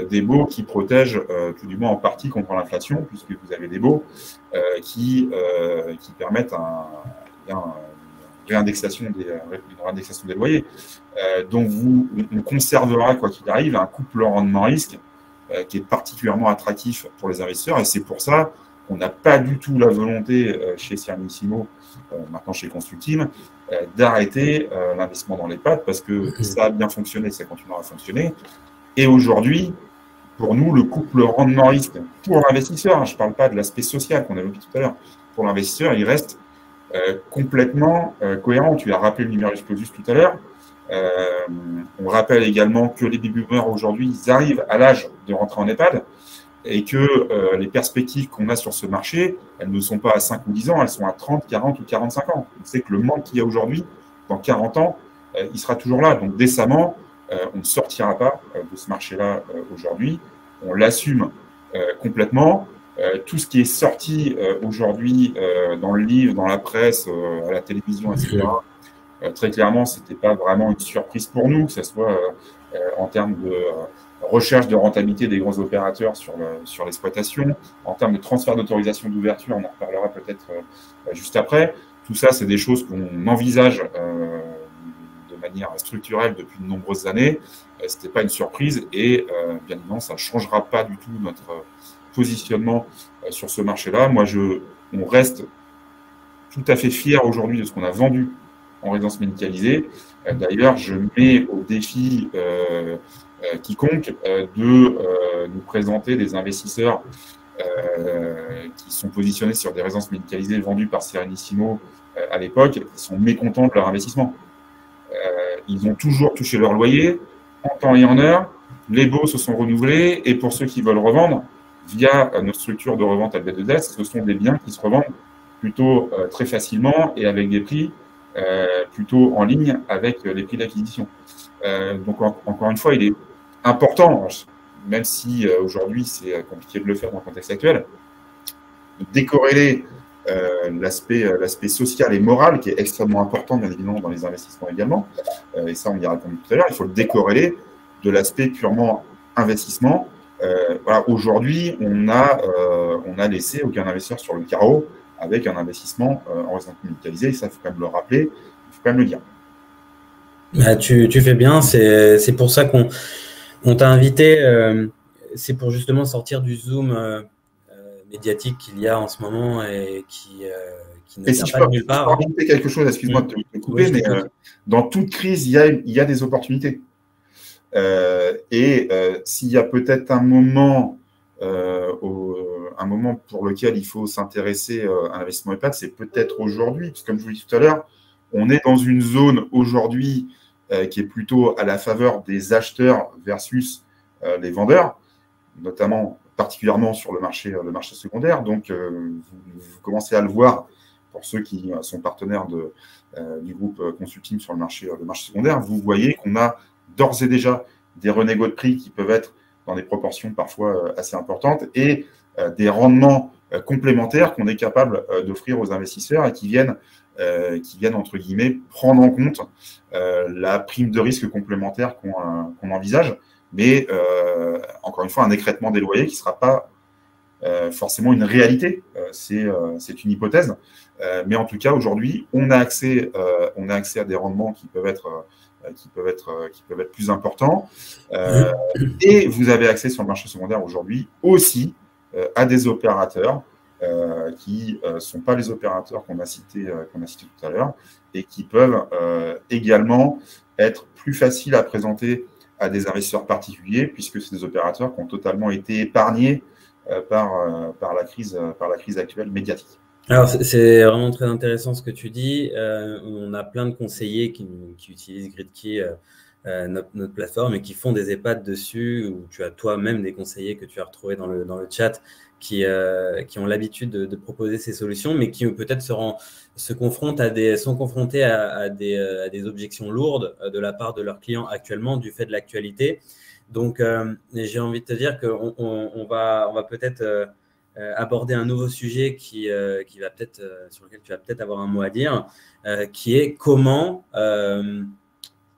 Speaker 2: des baux qui protègent, tout du moins en partie, contre l'inflation, puisque vous avez des baux qui permettent une réindexation des loyers. Donc, on conservera, quoi qu'il arrive, un couple rendement-risque qui est particulièrement attractif pour les investisseurs, et c'est pour ça qu'on n'a pas du tout la volonté chez Sermissimo, maintenant chez Constructim, d'arrêter l'investissement dans l'EHPAD, parce que ça a bien fonctionné, ça continuera à fonctionner. Et aujourd'hui, pour nous, le couple rendement-risque pour l'investisseur, je ne parle pas de l'aspect social qu'on a évoqué tout à l'heure, pour l'investisseur, il reste complètement cohérent. Tu as rappelé le numerus clausus tout à l'heure. On rappelle également que les baby boomers aujourd'hui, ils arrivent à l'âge de rentrer en EHPAD, et que les perspectives qu'on a sur ce marché, elles ne sont pas à 5 ou 10 ans, elles sont à 30, 40 ou 45 ans. On sait que le manque qu'il y a aujourd'hui, dans 40 ans, il sera toujours là. Donc décemment, on ne sortira pas de ce marché-là aujourd'hui. On l'assume complètement. Tout ce qui est sorti aujourd'hui dans le livre, dans la presse, à la télévision, etc., très clairement, ce n'était pas vraiment une surprise pour nous, que ce soit en termes de recherche de rentabilité des gros opérateurs sur l'exploitation, en termes de transfert d'autorisation d'ouverture, on en reparlera peut-être juste après. Tout ça, c'est des choses qu'on envisage de manière structurelle depuis de nombreuses années. Ce n'était pas une surprise, et bien évidemment, ça ne changera pas du tout notre positionnement sur ce marché-là. Moi, on reste tout à fait fiers aujourd'hui de ce qu'on a vendu en résidence médicalisée. D'ailleurs, je mets au défi quiconque de nous présenter des investisseurs qui sont positionnés sur des résidences médicalisées vendues par Serenissimo à l'époque, qui sont mécontents de leur investissement. Ils ont toujours touché leur loyer en temps et en heure. Les baux se sont renouvelés, et pour ceux qui veulent revendre, via nos structures de revente à B2S, ce sont des biens qui se revendent plutôt très facilement et avec des prix plutôt en ligne avec les prix d'acquisition. Donc, encore une fois, il est important, même si aujourd'hui c'est compliqué de le faire dans le contexte actuel, de décorréler l'aspect social et moral qui est extrêmement important, bien évidemment, dans les investissements également. Et ça, on y a répondu tout à l'heure. Il faut le décorréler de l'aspect purement investissement. Voilà, aujourd'hui, on a laissé aucun investisseur sur le carreau avec un investissement en résidence médicalisée. Et ça, il faut quand même le rappeler, il faut quand même le dire.
Speaker 1: Bah, tu fais bien. C'est pour ça qu'on t'a invité. C'est pour justement sortir du zoom médiatique qu'il y a en ce moment et qui ne vient pas de nulle part.
Speaker 2: Je peux rajouter quelque chose, excuse-moi de te couper, oui, mais dans toute crise, il y a des opportunités. S'il y a peut-être un moment pour lequel il faut s'intéresser à l'investissement EHPAD, c'est peut-être aujourd'hui, parce que comme je vous l'ai dit tout à l'heure, on est dans une zone aujourd'hui qui est plutôt à la faveur des acheteurs versus les vendeurs, notamment particulièrement sur le marché secondaire. Donc, vous commencez à le voir pour ceux qui sont partenaires du groupe Consulting sur le marché secondaire. Vous voyez qu'on a d'ores et déjà des renégos de prix qui peuvent être dans des proportions parfois assez importantes et des rendements complémentaires qu'on est capable d'offrir aux investisseurs et qui viennent, entre guillemets, prendre en compte la prime de risque complémentaire qu'on envisage. Mais encore une fois, un écrêtement des loyers qui ne sera pas forcément une réalité. C'est une hypothèse. Mais en tout cas, aujourd'hui, on a accès à des rendements qui peuvent être plus importants. Et vous avez accès sur le marché secondaire aujourd'hui aussi à des opérateurs qui ne sont pas les opérateurs qu'on a cités tout à l'heure et qui peuvent également être plus faciles à présenter à des investisseurs particuliers, puisque c'est des opérateurs qui ont totalement été épargnés par la crise actuelle médiatique.
Speaker 1: Alors, c'est vraiment très intéressant ce que tu dis. On a plein de conseillers qui utilisent GridKey, notre plateforme, et qui font des EHPAD dessus, où tu as toi-même des conseillers que tu as retrouvés dans le chat qui ont l'habitude de proposer ces solutions, mais qui peut-être sont confrontés à des objections lourdes de la part de leurs clients actuellement du fait de l'actualité. Donc, j'ai envie de te dire qu'on va peut-être aborder un nouveau sujet qui va peut-être sur lequel tu vas peut-être avoir un mot à dire, qui est comment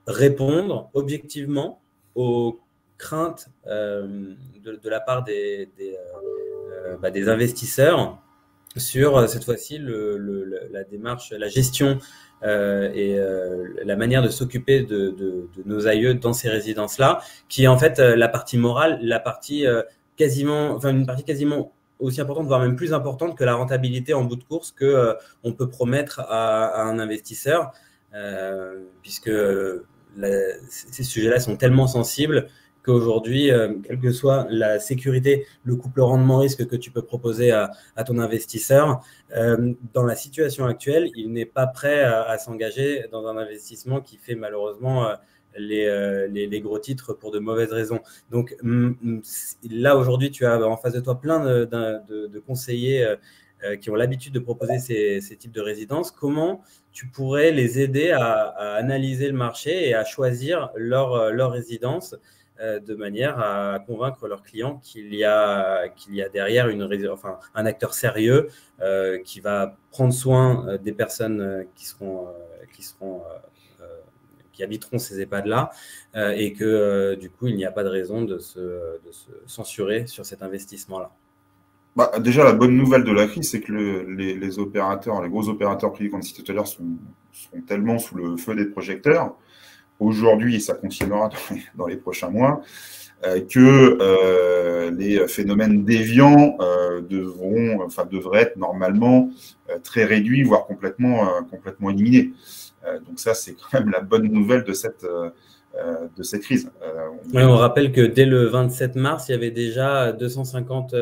Speaker 1: répondre objectivement aux craintes de la part des investisseurs sur cette fois-ci la démarche, la gestion et la manière de s'occuper de nos aïeux dans ces résidences-là, qui est en fait la partie morale, une partie quasiment aussi importante, voire même plus importante que la rentabilité en bout de course que on peut promettre à un investisseur, puisque ces sujets-là sont tellement sensibles qu'aujourd'hui, quelle que soit la sécurité, le couple rendement-risque que tu peux proposer à ton investisseur, dans la situation actuelle, il n'est pas prêt à s'engager dans un investissement qui fait malheureusement les gros titres pour de mauvaises raisons. Donc là, aujourd'hui, tu as en face de toi plein de conseillers qui ont l'habitude de proposer ces types de résidences. Comment tu pourrais les aider à analyser le marché et à choisir leur résidence de manière à convaincre leurs clients qu'il y a derrière un acteur sérieux qui va prendre soin des personnes qui habiteront ces EHPAD-là et que du coup, il n'y a pas de raison de se censurer sur cet investissement-là.
Speaker 2: Déjà, la bonne nouvelle de la crise, c'est que les gros opérateurs privés qu'on a cités tout à l'heure sont tellement sous le feu des projecteurs aujourd'hui, et ça continuera dans les prochains mois, que les phénomènes déviants devraient être normalement très réduits, voire complètement éliminés. Donc ça, c'est quand même la bonne nouvelle de cette crise.
Speaker 1: On rappelle que dès le 27 mars, il y avait déjà 250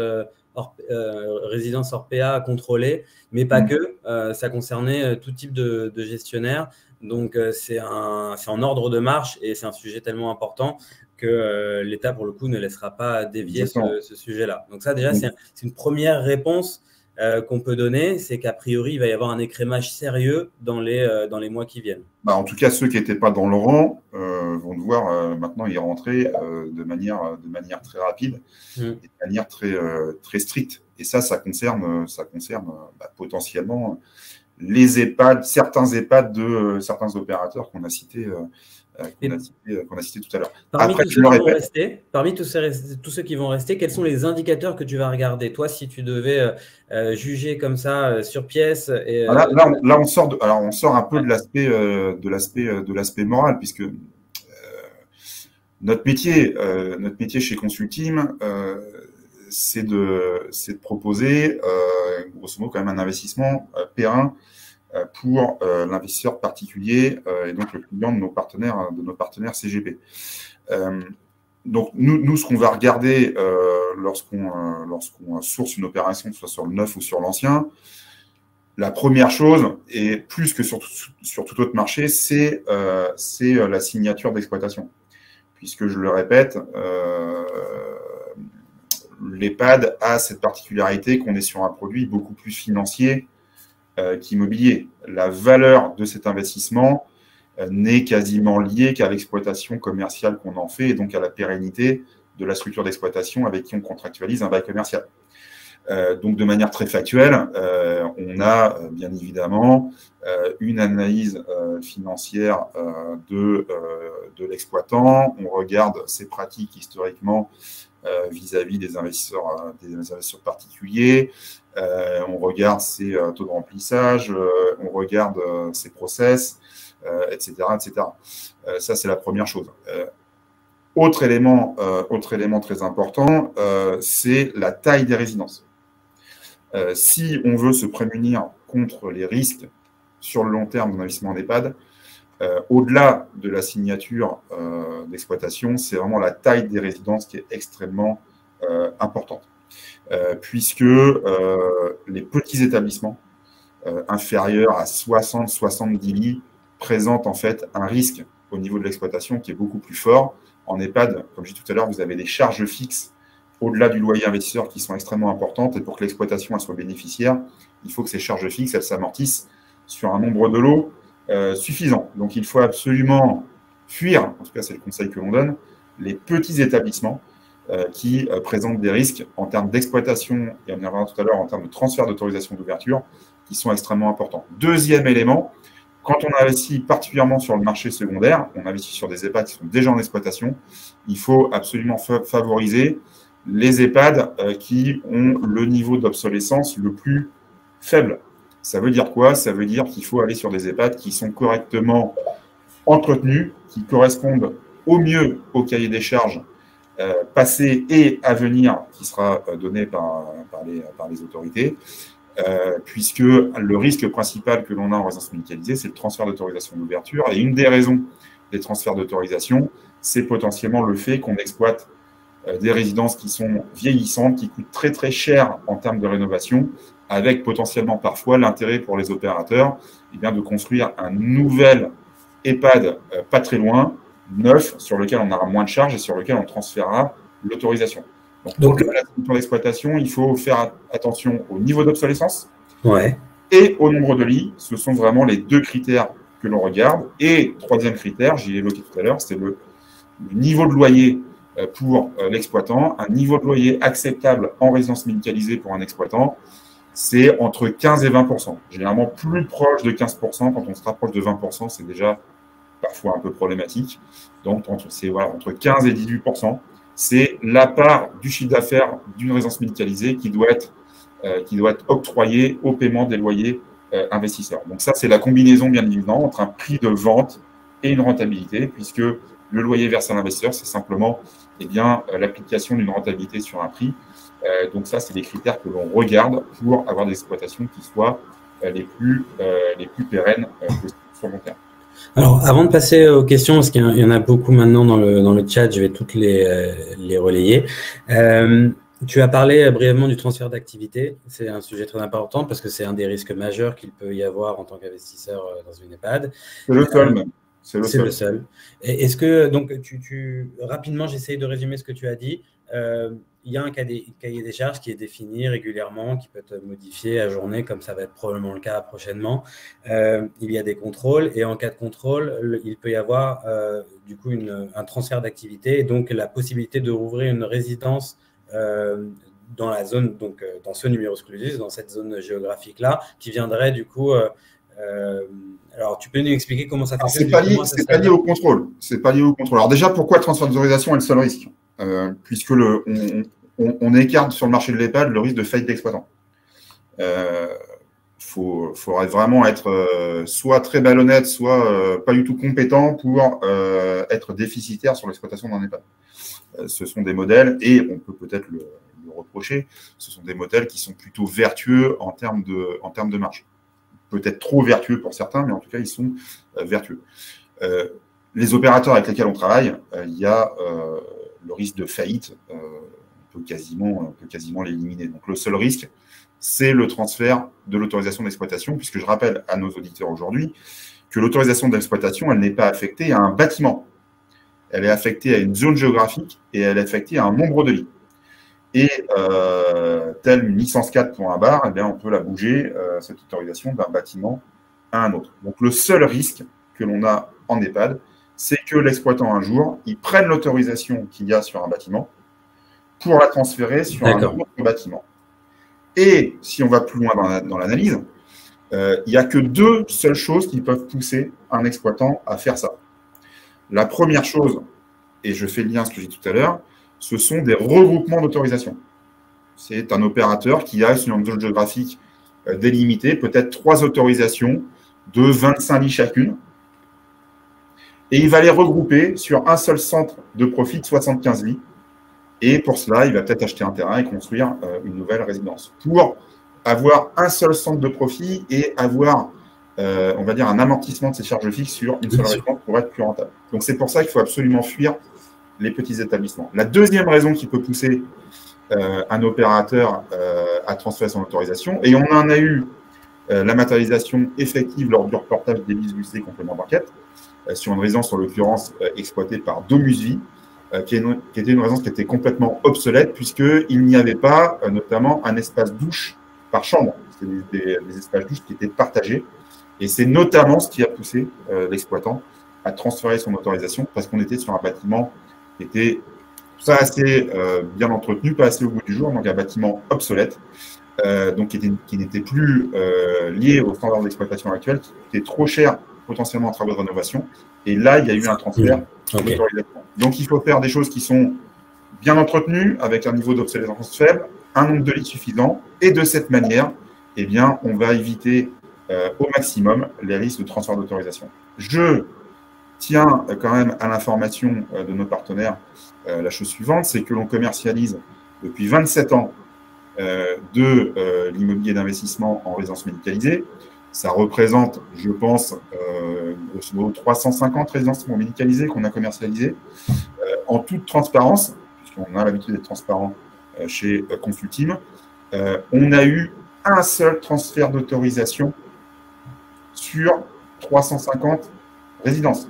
Speaker 1: résidences hors PA à contrôler, mais pas que. Ça concernait tout type de gestionnaire. Donc, c'est en ordre de marche et c'est un sujet tellement important que l'État, pour le coup, ne laissera pas dévier ce sujet-là. Donc ça, déjà, c'est une première réponse qu'on peut donner, c'est qu'a priori, il va y avoir un écrémage sérieux dans les mois qui viennent.
Speaker 2: En tout cas, ceux qui n'étaient pas dans le rang vont devoir maintenant y rentrer de manière très rapide et de manière très stricte. Et ça concerne potentiellement les EHPAD, certains EHPAD de certains opérateurs qu'on a cités tout à l'heure.
Speaker 1: Parmi tous ceux qui vont rester, quels sont les indicateurs que tu vas regarder? Toi, si tu devais juger comme ça sur pièce.
Speaker 2: Là, on sort un peu de l'aspect moral, puisque notre métier chez Consulteam, c'est de proposer, grosso modo, quand même un investissement périn pour l'investisseur particulier et donc le client de nos partenaires CGP. Donc, nous, ce qu'on va regarder lorsqu'on source une opération, soit sur le neuf ou sur l'ancien, la première chose, et plus que sur tout autre marché, c'est la signature d'exploitation. Puisque, je le répète, l'EHPAD a cette particularité qu'on est sur un produit beaucoup plus financier qu'immobilier. La valeur de cet investissement n'est quasiment liée qu'à l'exploitation commerciale qu'on en fait et donc à la pérennité de la structure d'exploitation avec qui on contractualise un bail commercial. Donc, de manière très factuelle, on a bien évidemment une analyse financière de l'exploitant. On regarde ses pratiques historiquement vis-à-vis des investisseurs particuliers. On regarde ses taux de remplissage, on regarde ses process, etc. Ça, c'est la première chose. Autre élément très important, c'est la taille des résidences. Si on veut se prémunir contre les risques sur le long terme d'investissement en EHPAD, au-delà de la signature d'exploitation, c'est vraiment la taille des résidences qui est extrêmement importante. Puisque les petits établissements inférieurs à 60-70 lits présentent en fait un risque au niveau de l'exploitation qui est beaucoup plus fort. En EHPAD, comme je disais tout à l'heure, vous avez des charges fixes au-delà du loyer investisseur qui sont extrêmement importantes. Et pour que l'exploitation soit bénéficiaire, il faut que ces charges fixes s'amortissent sur un nombre de lots suffisant. Donc, il faut absolument fuir, en tout cas c'est le conseil que l'on donne, les petits établissements qui présentent des risques en termes d'exploitation et on y reviendra tout à l'heure en termes de transfert d'autorisation d'ouverture qui sont extrêmement importants. Deuxième élément, quand on investit particulièrement sur le marché secondaire, on investit sur des EHPAD qui sont déjà en exploitation, il faut absolument favoriser les EHPAD qui ont le niveau d'obsolescence le plus faible. Ça veut dire quoi? Ça veut dire qu'il faut aller sur des EHPAD qui sont correctement entretenus, qui correspondent au mieux au cahier des charges passé et à venir qui sera donné par les autorités, puisque le risque principal que l'on a en résidence médicalisée, c'est le transfert d'autorisation d'ouverture. Et une des raisons des transferts d'autorisation, c'est potentiellement le fait qu'on exploite des résidences qui sont vieillissantes, qui coûtent très très cher en termes de rénovation, avec potentiellement parfois l'intérêt pour les opérateurs de construire un nouvel EHPAD pas très loin, neuf, sur lequel on aura moins de charges et sur lequel on transférera l'autorisation. Donc la structure d'exploitation, il faut faire attention au niveau d'obsolescence et au nombre de lits. Ce sont vraiment les deux critères que l'on regarde. Et troisième critère, j'y ai évoqué tout à l'heure, c'est le niveau de loyer pour l'exploitant. Un niveau de loyer acceptable en résidence médicalisée pour un exploitant, c'est entre 15 et 20%. Généralement plus proche de 15%. Quand on se rapproche de 20%, c'est déjà parfois un peu problématique. Donc, entre 15 et 18%, c'est la part du chiffre d'affaires d'une résidence médicalisée qui doit être octroyée au paiement des loyers investisseurs. Donc, ça, c'est la combinaison, bien évidemment, entre un prix de vente et une rentabilité, puisque le loyer versé à l'investisseur, c'est simplement l'application d'une rentabilité sur un prix. Donc, ça, c'est des critères que l'on regarde pour avoir des exploitations qui soient les plus pérennes possibles sur le long terme.
Speaker 1: Alors, avant de passer aux questions, parce qu'il y en a beaucoup maintenant dans le chat, je vais toutes les relayer. Tu as parlé brièvement du transfert d'activité. C'est un sujet très important parce que c'est un des risques majeurs qu'il peut y avoir en tant qu'investisseur dans une EHPAD.
Speaker 2: C'est le seul même.
Speaker 1: C'est le seul. Est-ce que, donc, rapidement, j'essaye de résumer ce que tu as dit. il y a un cahier des charges qui est défini régulièrement, qui peut être modifié à journée, comme ça va être probablement le cas prochainement. Il y a des contrôles et en cas de contrôle, il peut y avoir du coup un transfert d'activité et donc la possibilité de rouvrir une résidence dans la zone, donc dans ce numerus clausus, dans cette zone géographique-là, qui viendrait du coup. Alors, tu peux nous expliquer comment ça fonctionne?
Speaker 2: C'est pas lié au contrôle. C'est pas lié au contrôle. Alors déjà, pourquoi le transfert d'autorisation est le seul risque? Puisque on écarte sur le marché de l'EHPAD le risque de faillite d'exploitant. Faudrait vraiment être soit très malhonnête, soit pas du tout compétent pour être déficitaire sur l'exploitation d'un EHPAD. Ce sont des modèles, et on peut peut-être le reprocher, ce sont des modèles qui sont plutôt vertueux en termes de marge. Peut-être trop vertueux pour certains, mais en tout cas, ils sont vertueux. Les opérateurs avec lesquels on travaille, il y a le risque de faillite, on peut quasiment l'éliminer. Donc, le seul risque, c'est le transfert de l'autorisation d'exploitation, puisque je rappelle à nos auditeurs aujourd'hui que l'autorisation d'exploitation, elle n'est pas affectée à un bâtiment. Elle est affectée à une zone géographique et elle est affectée à un nombre de lits. Et telle une licence 4 pour un bar, eh bien, on peut la bouger, cette autorisation, d'un bâtiment à un autre. Donc, le seul risque que l'on a en EHPAD, c'est que l'exploitant, un jour, il prenne l'autorisation qu'il y a sur un bâtiment pour la transférer sur un autre bâtiment. Et si on va plus loin dans l'analyse, il n'y a que deux seules choses qui peuvent pousser un exploitant à faire ça. La première chose, et je fais le lien à ce que j'ai dit tout à l'heure, ce sont des regroupements d'autorisation. C'est un opérateur qui a sur une zone géographique délimitée peut-être 3 autorisations de 25 lits chacune. Et il va les regrouper sur un seul centre de profit de 75 lits. Et pour cela, il va peut-être acheter un terrain et construire une nouvelle résidence. Pour avoir un seul centre de profit et avoir, on va dire, un amortissement de ses charges fixes sur une seule résidence pour être plus rentable. Donc, c'est pour ça qu'il faut absolument fuir les petits établissements. La deuxième raison qui peut pousser un opérateur à transférer son autorisation, et on en a eu la matérialisation effective lors du reportage d'Élise Lucet, complément d'enquête, sur une résidence, en l'occurrence, exploitée par Domusvie, qui était une résidence qui était complètement obsolète, puisqu'il n'y avait pas, notamment, un espace douche par chambre. C'était des espaces douches qui étaient partagés. Et c'est notamment ce qui a poussé l'exploitant à transférer son autorisation, parce qu'on était sur un bâtiment qui était pas assez bien entretenu, pas assez au bout du jour, donc un bâtiment obsolète, donc qui n'était plus lié aux standards d'exploitation actuels, qui était trop cher potentiellement en travaux de rénovation. Et là, il y a eu un transfert d'autorisation. Donc, il faut faire des choses qui sont bien entretenues, avec un niveau d'obsolescence faible, un nombre de lits suffisant, et de cette manière, eh bien, on va éviter au maximum les risques de transfert d'autorisation. Je tiens quand même à l'information de nos partenaires la chose suivante, c'est que l'on commercialise depuis 27 ans de l'immobilier d'investissement en résidence médicalisée. Ça représente, je pense, grosso modo 350 résidences médicalisées qu'on a commercialisées en toute transparence, puisqu'on a l'habitude d'être transparent chez Consultim. On a eu un seul transfert d'autorisation sur 350 résidences.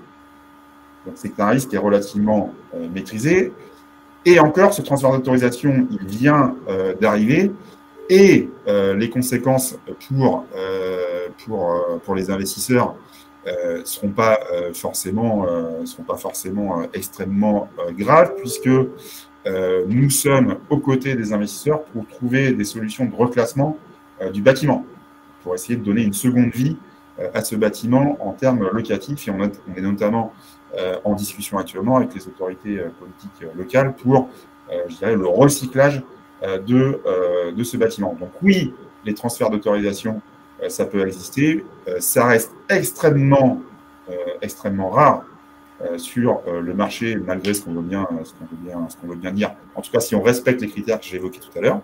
Speaker 2: Donc, c'est un risque qui est relativement maîtrisé. Et encore, ce transfert d'autorisation, il vient d'arriver. Et les conséquences pour les investisseurs ne seront pas forcément extrêmement graves, puisque nous sommes aux côtés des investisseurs pour trouver des solutions de reclassement du bâtiment, pour essayer de donner une seconde vie à ce bâtiment en termes locatifs. Et on est notamment en discussion actuellement avec les autorités politiques locales pour, je dirais, le recyclage de ce bâtiment. Donc oui, les transferts d'autorisation, ça peut exister. Ça reste extrêmement rare sur le marché, malgré ce qu'on veut bien dire. En tout cas, si on respecte les critères que j'ai évoqués tout à l'heure.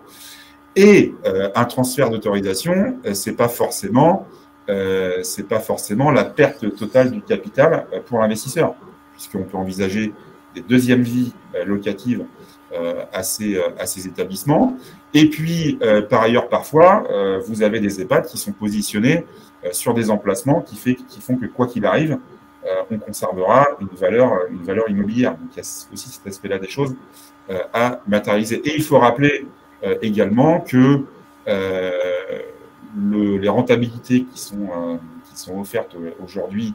Speaker 2: Et un transfert d'autorisation, c'est pas forcément la perte totale du capital pour l'investisseur, puisqu'on peut envisager des deuxièmes vies locatives à ces établissements. Et puis, par ailleurs, parfois, vous avez des EHPAD qui sont positionnés sur des emplacements qui font que, quoi qu'il arrive, on conservera une valeur immobilière. Donc, il y a aussi cet aspect-là des choses à matérialiser. Et il faut rappeler également que les rentabilités qui sont offertes aujourd'hui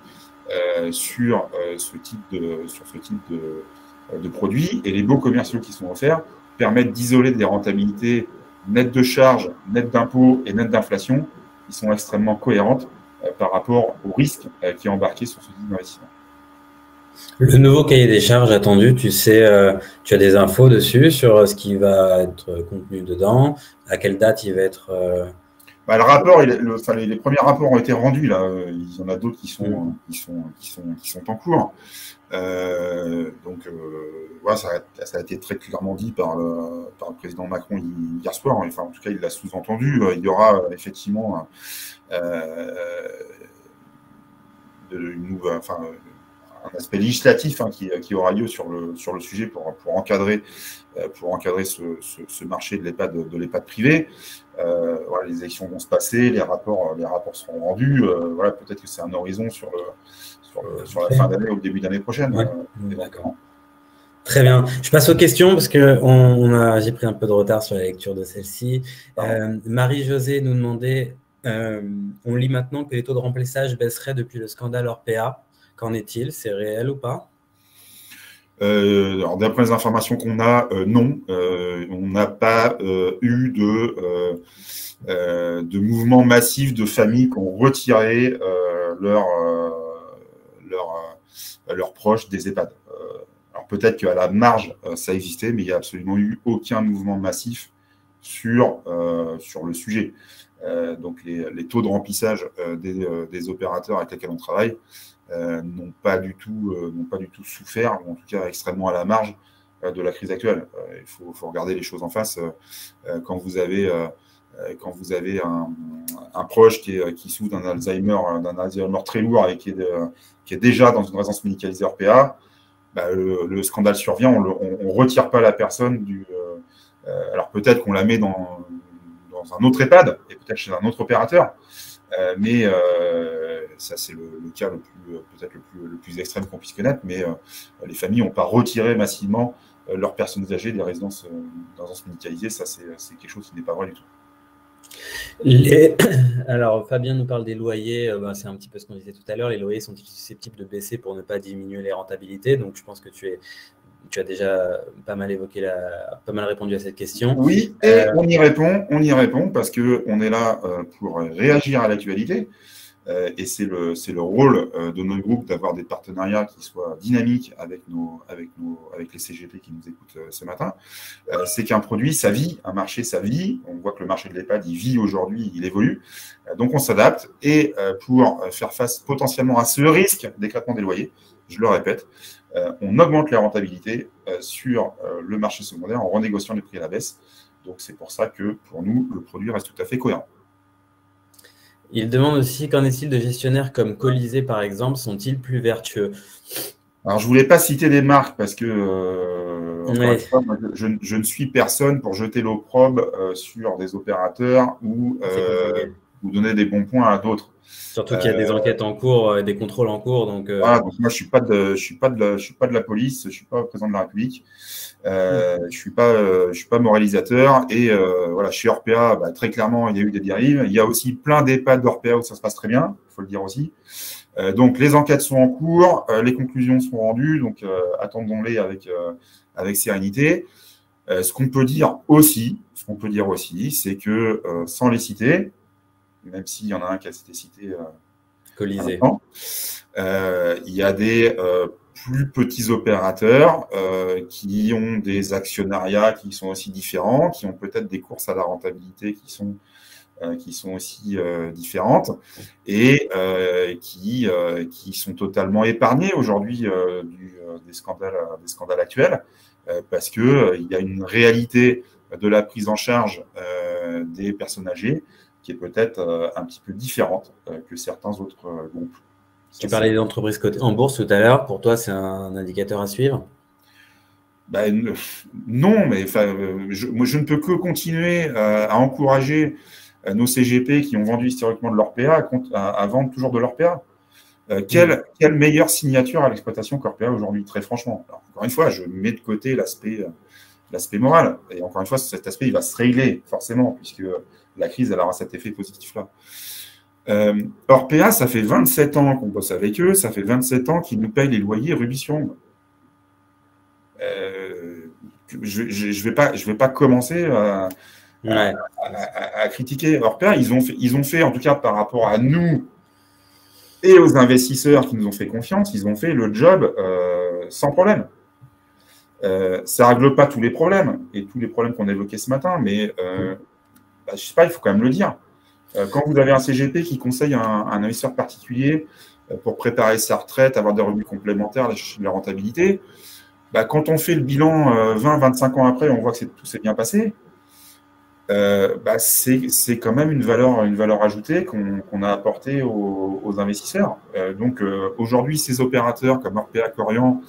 Speaker 2: sur ce type de produits et les baux commerciaux qui sont offerts permettent d'isoler des rentabilités nettes de charges, nettes d'impôts et nettes d'inflation qui sont extrêmement cohérentes par rapport au risque qui est embarqué sur ce type d'investissement.
Speaker 1: Le nouveau cahier des charges attendu, tu sais, tu as des infos dessus sur ce qui va être contenu dedans, à quelle date il va être…
Speaker 2: Le rapport, les premiers rapports ont été rendus, là. Il y en a d'autres qui sont en cours. Voilà, ça a été très clairement dit par le président Macron hier soir. Enfin, en tout cas, il l'a sous-entendu. Il y aura effectivement un aspect législatif qui aura lieu sur le sujet pour encadrer ce marché de l'EHPAD privé. Voilà, les élections vont se passer, les rapports seront rendus. Voilà, peut-être que c'est un horizon sur la fin d'année ou le début d'année prochaine.
Speaker 1: Ouais, d'accord. Très bien. Je passe aux questions parce que j'ai pris un peu de retard sur la lecture de celle-ci. Marie-Josée nous demandait, on lit maintenant que les taux de remplissage baisseraient depuis le scandale Orpea. Qu'en est-il? C'est réel ou pas?
Speaker 2: Alors, d'après les informations qu'on a, non. On n'a pas eu de mouvement massif de familles qui ont retiré leurs proches des EHPAD. Alors peut-être qu'à la marge, ça existait, mais il n'y a absolument eu aucun mouvement massif sur le sujet. Donc les taux de remplissage des opérateurs avec lesquels on travaille n'ont pas du tout souffert, ou en tout cas extrêmement à la marge de la crise actuelle. Il faut regarder les choses en face. Quand vous avez un proche qui souffre d'un Alzheimer très lourd et qui est déjà dans une résidence médicalisée Orpea, le scandale survient, on ne retire pas la personne alors peut-être qu'on la met dans un autre EHPAD et peut-être chez un autre opérateur, mais ça c'est le cas peut-être le plus extrême qu'on puisse connaître, mais les familles n'ont pas retiré massivement leurs personnes âgées des résidences médicalisées. Ça c'est quelque chose qui n'est pas vrai du tout.
Speaker 1: Alors, Fabien nous parle des loyers. C'est un petit peu ce qu'on disait tout à l'heure. Les loyers sont susceptibles de baisser pour ne pas diminuer les rentabilités. Donc, je pense que tu as déjà pas mal répondu à cette question.
Speaker 2: Oui, et on y répond parce qu'on est là pour réagir à l'actualité. Et c'est le rôle de notre groupe d'avoir des partenariats qui soient dynamiques avec les CGP qui nous écoutent ce matin. C'est qu'un produit, ça vit, un marché, ça vit. On voit que le marché de l'EHPAD, il vit aujourd'hui, il évolue. Donc, on s'adapte. Et pour faire face potentiellement à ce risque d'éclatement des loyers, je le répète, on augmente les rentabilités sur le marché secondaire en renégociant les prix à la baisse. Donc, c'est pour ça que, pour nous, le produit reste tout à fait cohérent.
Speaker 1: Il demande aussi, qu'en est-il de gestionnaires comme Colisée, par exemple, sont-ils plus vertueux?
Speaker 2: Alors, je ne voulais pas citer des marques parce que fois, je ne suis personne pour jeter l'opprobre sur des opérateurs ou donner des bons points à d'autres.
Speaker 1: Surtout qu'il y a des enquêtes en cours, des contrôles en cours. Donc
Speaker 2: moi, je suis pas de la police, je ne suis pas président de la République. Je suis pas moralisateur et voilà, chez Orpea, très clairement, il y a eu des dérives. Il y a aussi plein d'EHPAD d'Orpea où ça se passe très bien, il faut le dire aussi. Donc, les enquêtes sont en cours, les conclusions sont rendues, donc attendons-les avec sérénité. Ce qu'on peut dire aussi, c'est que sans les citer, même s'il y en a un qui a été cité,
Speaker 1: Colisée.
Speaker 2: Il y a des plus petits opérateurs qui ont des actionnariats qui sont aussi différents, qui ont peut-être des courses à la rentabilité qui sont aussi différentes et qui sont totalement épargnés aujourd'hui des scandales actuels parce qu'il y a une réalité de la prise en charge des personnes âgées qui est peut-être un petit peu différente que certains autres groupes.
Speaker 1: Tu parlais des entreprises cotées en bourse tout à l'heure. Pour toi, c'est un indicateur à suivre?
Speaker 2: Non, mais moi, je ne peux que continuer à encourager nos CGP qui ont vendu historiquement de l'Orpea à vendre toujours de l'Orpea. Quelle meilleure signature à l'exploitation qu'Orpea aujourd'hui, très franchement. Alors, encore une fois, je mets de côté l'aspect l'aspect moral. Et encore une fois, cet aspect, il va se régler forcément, puisque la crise, elle aura cet effet positif-là. Orpea, ça fait 27 ans qu'on bosse avec eux, ça fait 27 ans qu'ils nous payent les loyers rubis sur ongle. Je vais pas commencer à critiquer Orpea. Ils ont fait, en tout cas par rapport à nous et aux investisseurs qui nous ont fait confiance, ils ont fait le job sans problème. Ça ne règle pas tous les problèmes, et tous les problèmes qu'on a évoqués ce matin, mais je ne sais pas, il faut quand même le dire. Quand vous avez un CGP qui conseille un investisseur particulier pour préparer sa retraite, avoir des revenus complémentaires, la rentabilité, quand on fait le bilan 20-25 ans après, on voit que tout s'est bien passé, c'est quand même une valeur ajoutée qu'on a apportée aux investisseurs. Donc aujourd'hui, ces opérateurs comme Orpea, Corian,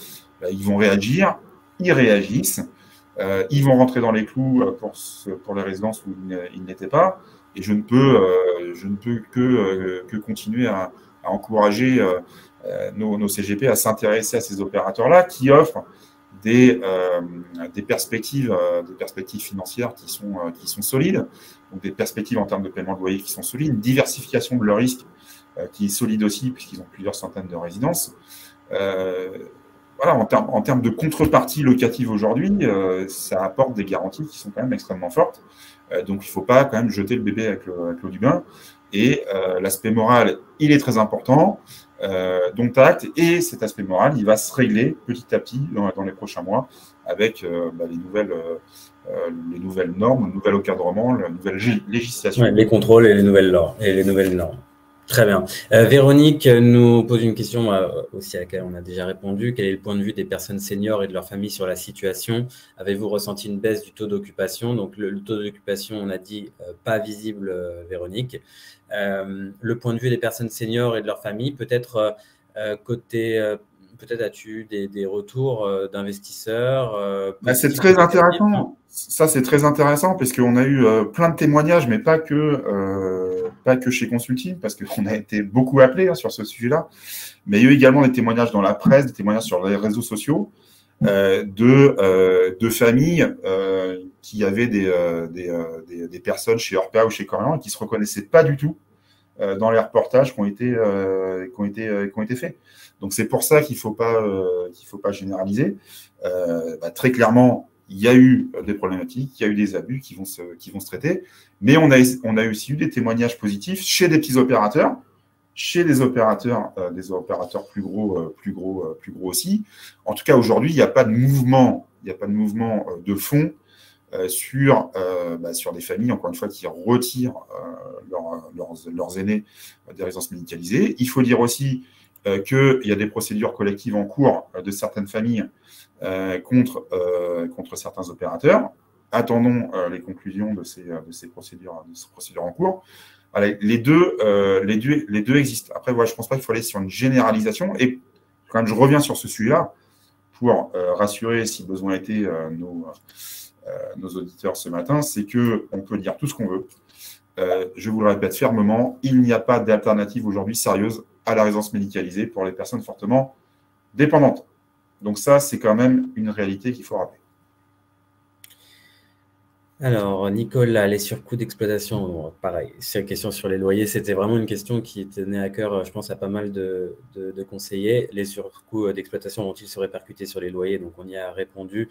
Speaker 2: ils vont réagir, ils réagissent, ils vont rentrer dans les clous pour les résidences où ils n'étaient pas. Et je ne peux que continuer à encourager nos CGP à s'intéresser à ces opérateurs-là qui offrent des perspectives financières qui sont solides, donc des perspectives en termes de paiement de loyer qui sont solides, une diversification de leurs risques qui est solide aussi, puisqu'ils ont plusieurs centaines de résidences. Voilà, en termes de contrepartie locative aujourd'hui, ça apporte des garanties qui sont quand même extrêmement fortes. Donc, il ne faut pas quand même jeter le bébé avec l'eau du bain. Et l'aspect moral, il est très important. Donc, acte. Et cet aspect moral, il va se régler petit à petit dans les prochains mois avec les nouvelles normes, le nouvel encadrement, la nouvelle législation.
Speaker 1: Ouais, les contrôles et les nouvelles normes. Très bien. Véronique nous pose une question aussi à laquelle on a déjà répondu. Quel est le point de vue des personnes seniors et de leur famille sur la situation? Avez-vous ressenti une baisse du taux d'occupation? Donc, le taux d'occupation, on a dit pas visible, Véronique. Le point de vue des personnes seniors et de leur famille, peut-être peut-être as-tu des retours d'investisseurs
Speaker 2: c'est très intéressant. Ça, c'est très intéressant parce qu'on a eu plein de témoignages, mais pas que chez Consulting, parce qu'on a été beaucoup appelés sur ce sujet-là. Mais il y a eu également des témoignages dans la presse, des témoignages sur les réseaux sociaux de familles qui avaient des personnes chez Orpea ou chez Corian et qui ne se reconnaissaient pas du tout dans les reportages qui ont été faits. Donc, c'est pour ça qu'il ne faut pas généraliser. Très clairement, il y a eu des problématiques, il y a eu des abus qui vont se traiter, mais on a aussi eu des témoignages positifs chez des petits opérateurs, chez des opérateurs plus gros aussi. En tout cas, aujourd'hui, il n'y a pas de mouvement, de fond sur des familles, encore une fois, qui retirent leurs aînés des résidences médicalisées. Il faut dire aussi qu'il y a des procédures collectives en cours de certaines familles contre certains opérateurs. Attendons les conclusions de ces procédures en cours. Voilà, les deux existent. Après, voilà, je ne pense pas qu'il faut aller sur une généralisation. Et quand même, je reviens sur ce sujet-là pour rassurer, si besoin était, nos auditeurs ce matin, c'est qu'on peut dire tout ce qu'on veut. Je vous le répète fermement, il n'y a pas d'alternative aujourd'hui sérieuse à la résidence médicalisée pour les personnes fortement dépendantes. Donc ça, c'est quand même une réalité qu'il faut rappeler.
Speaker 1: Alors, Nicolas, les surcoûts d'exploitation, pareil, c'est une question sur les loyers. C'était vraiment une question qui tenait à cœur, je pense, à pas mal de conseillers. Les surcoûts d'exploitation vont-ils se répercuter sur les loyers? Donc, on y a répondu.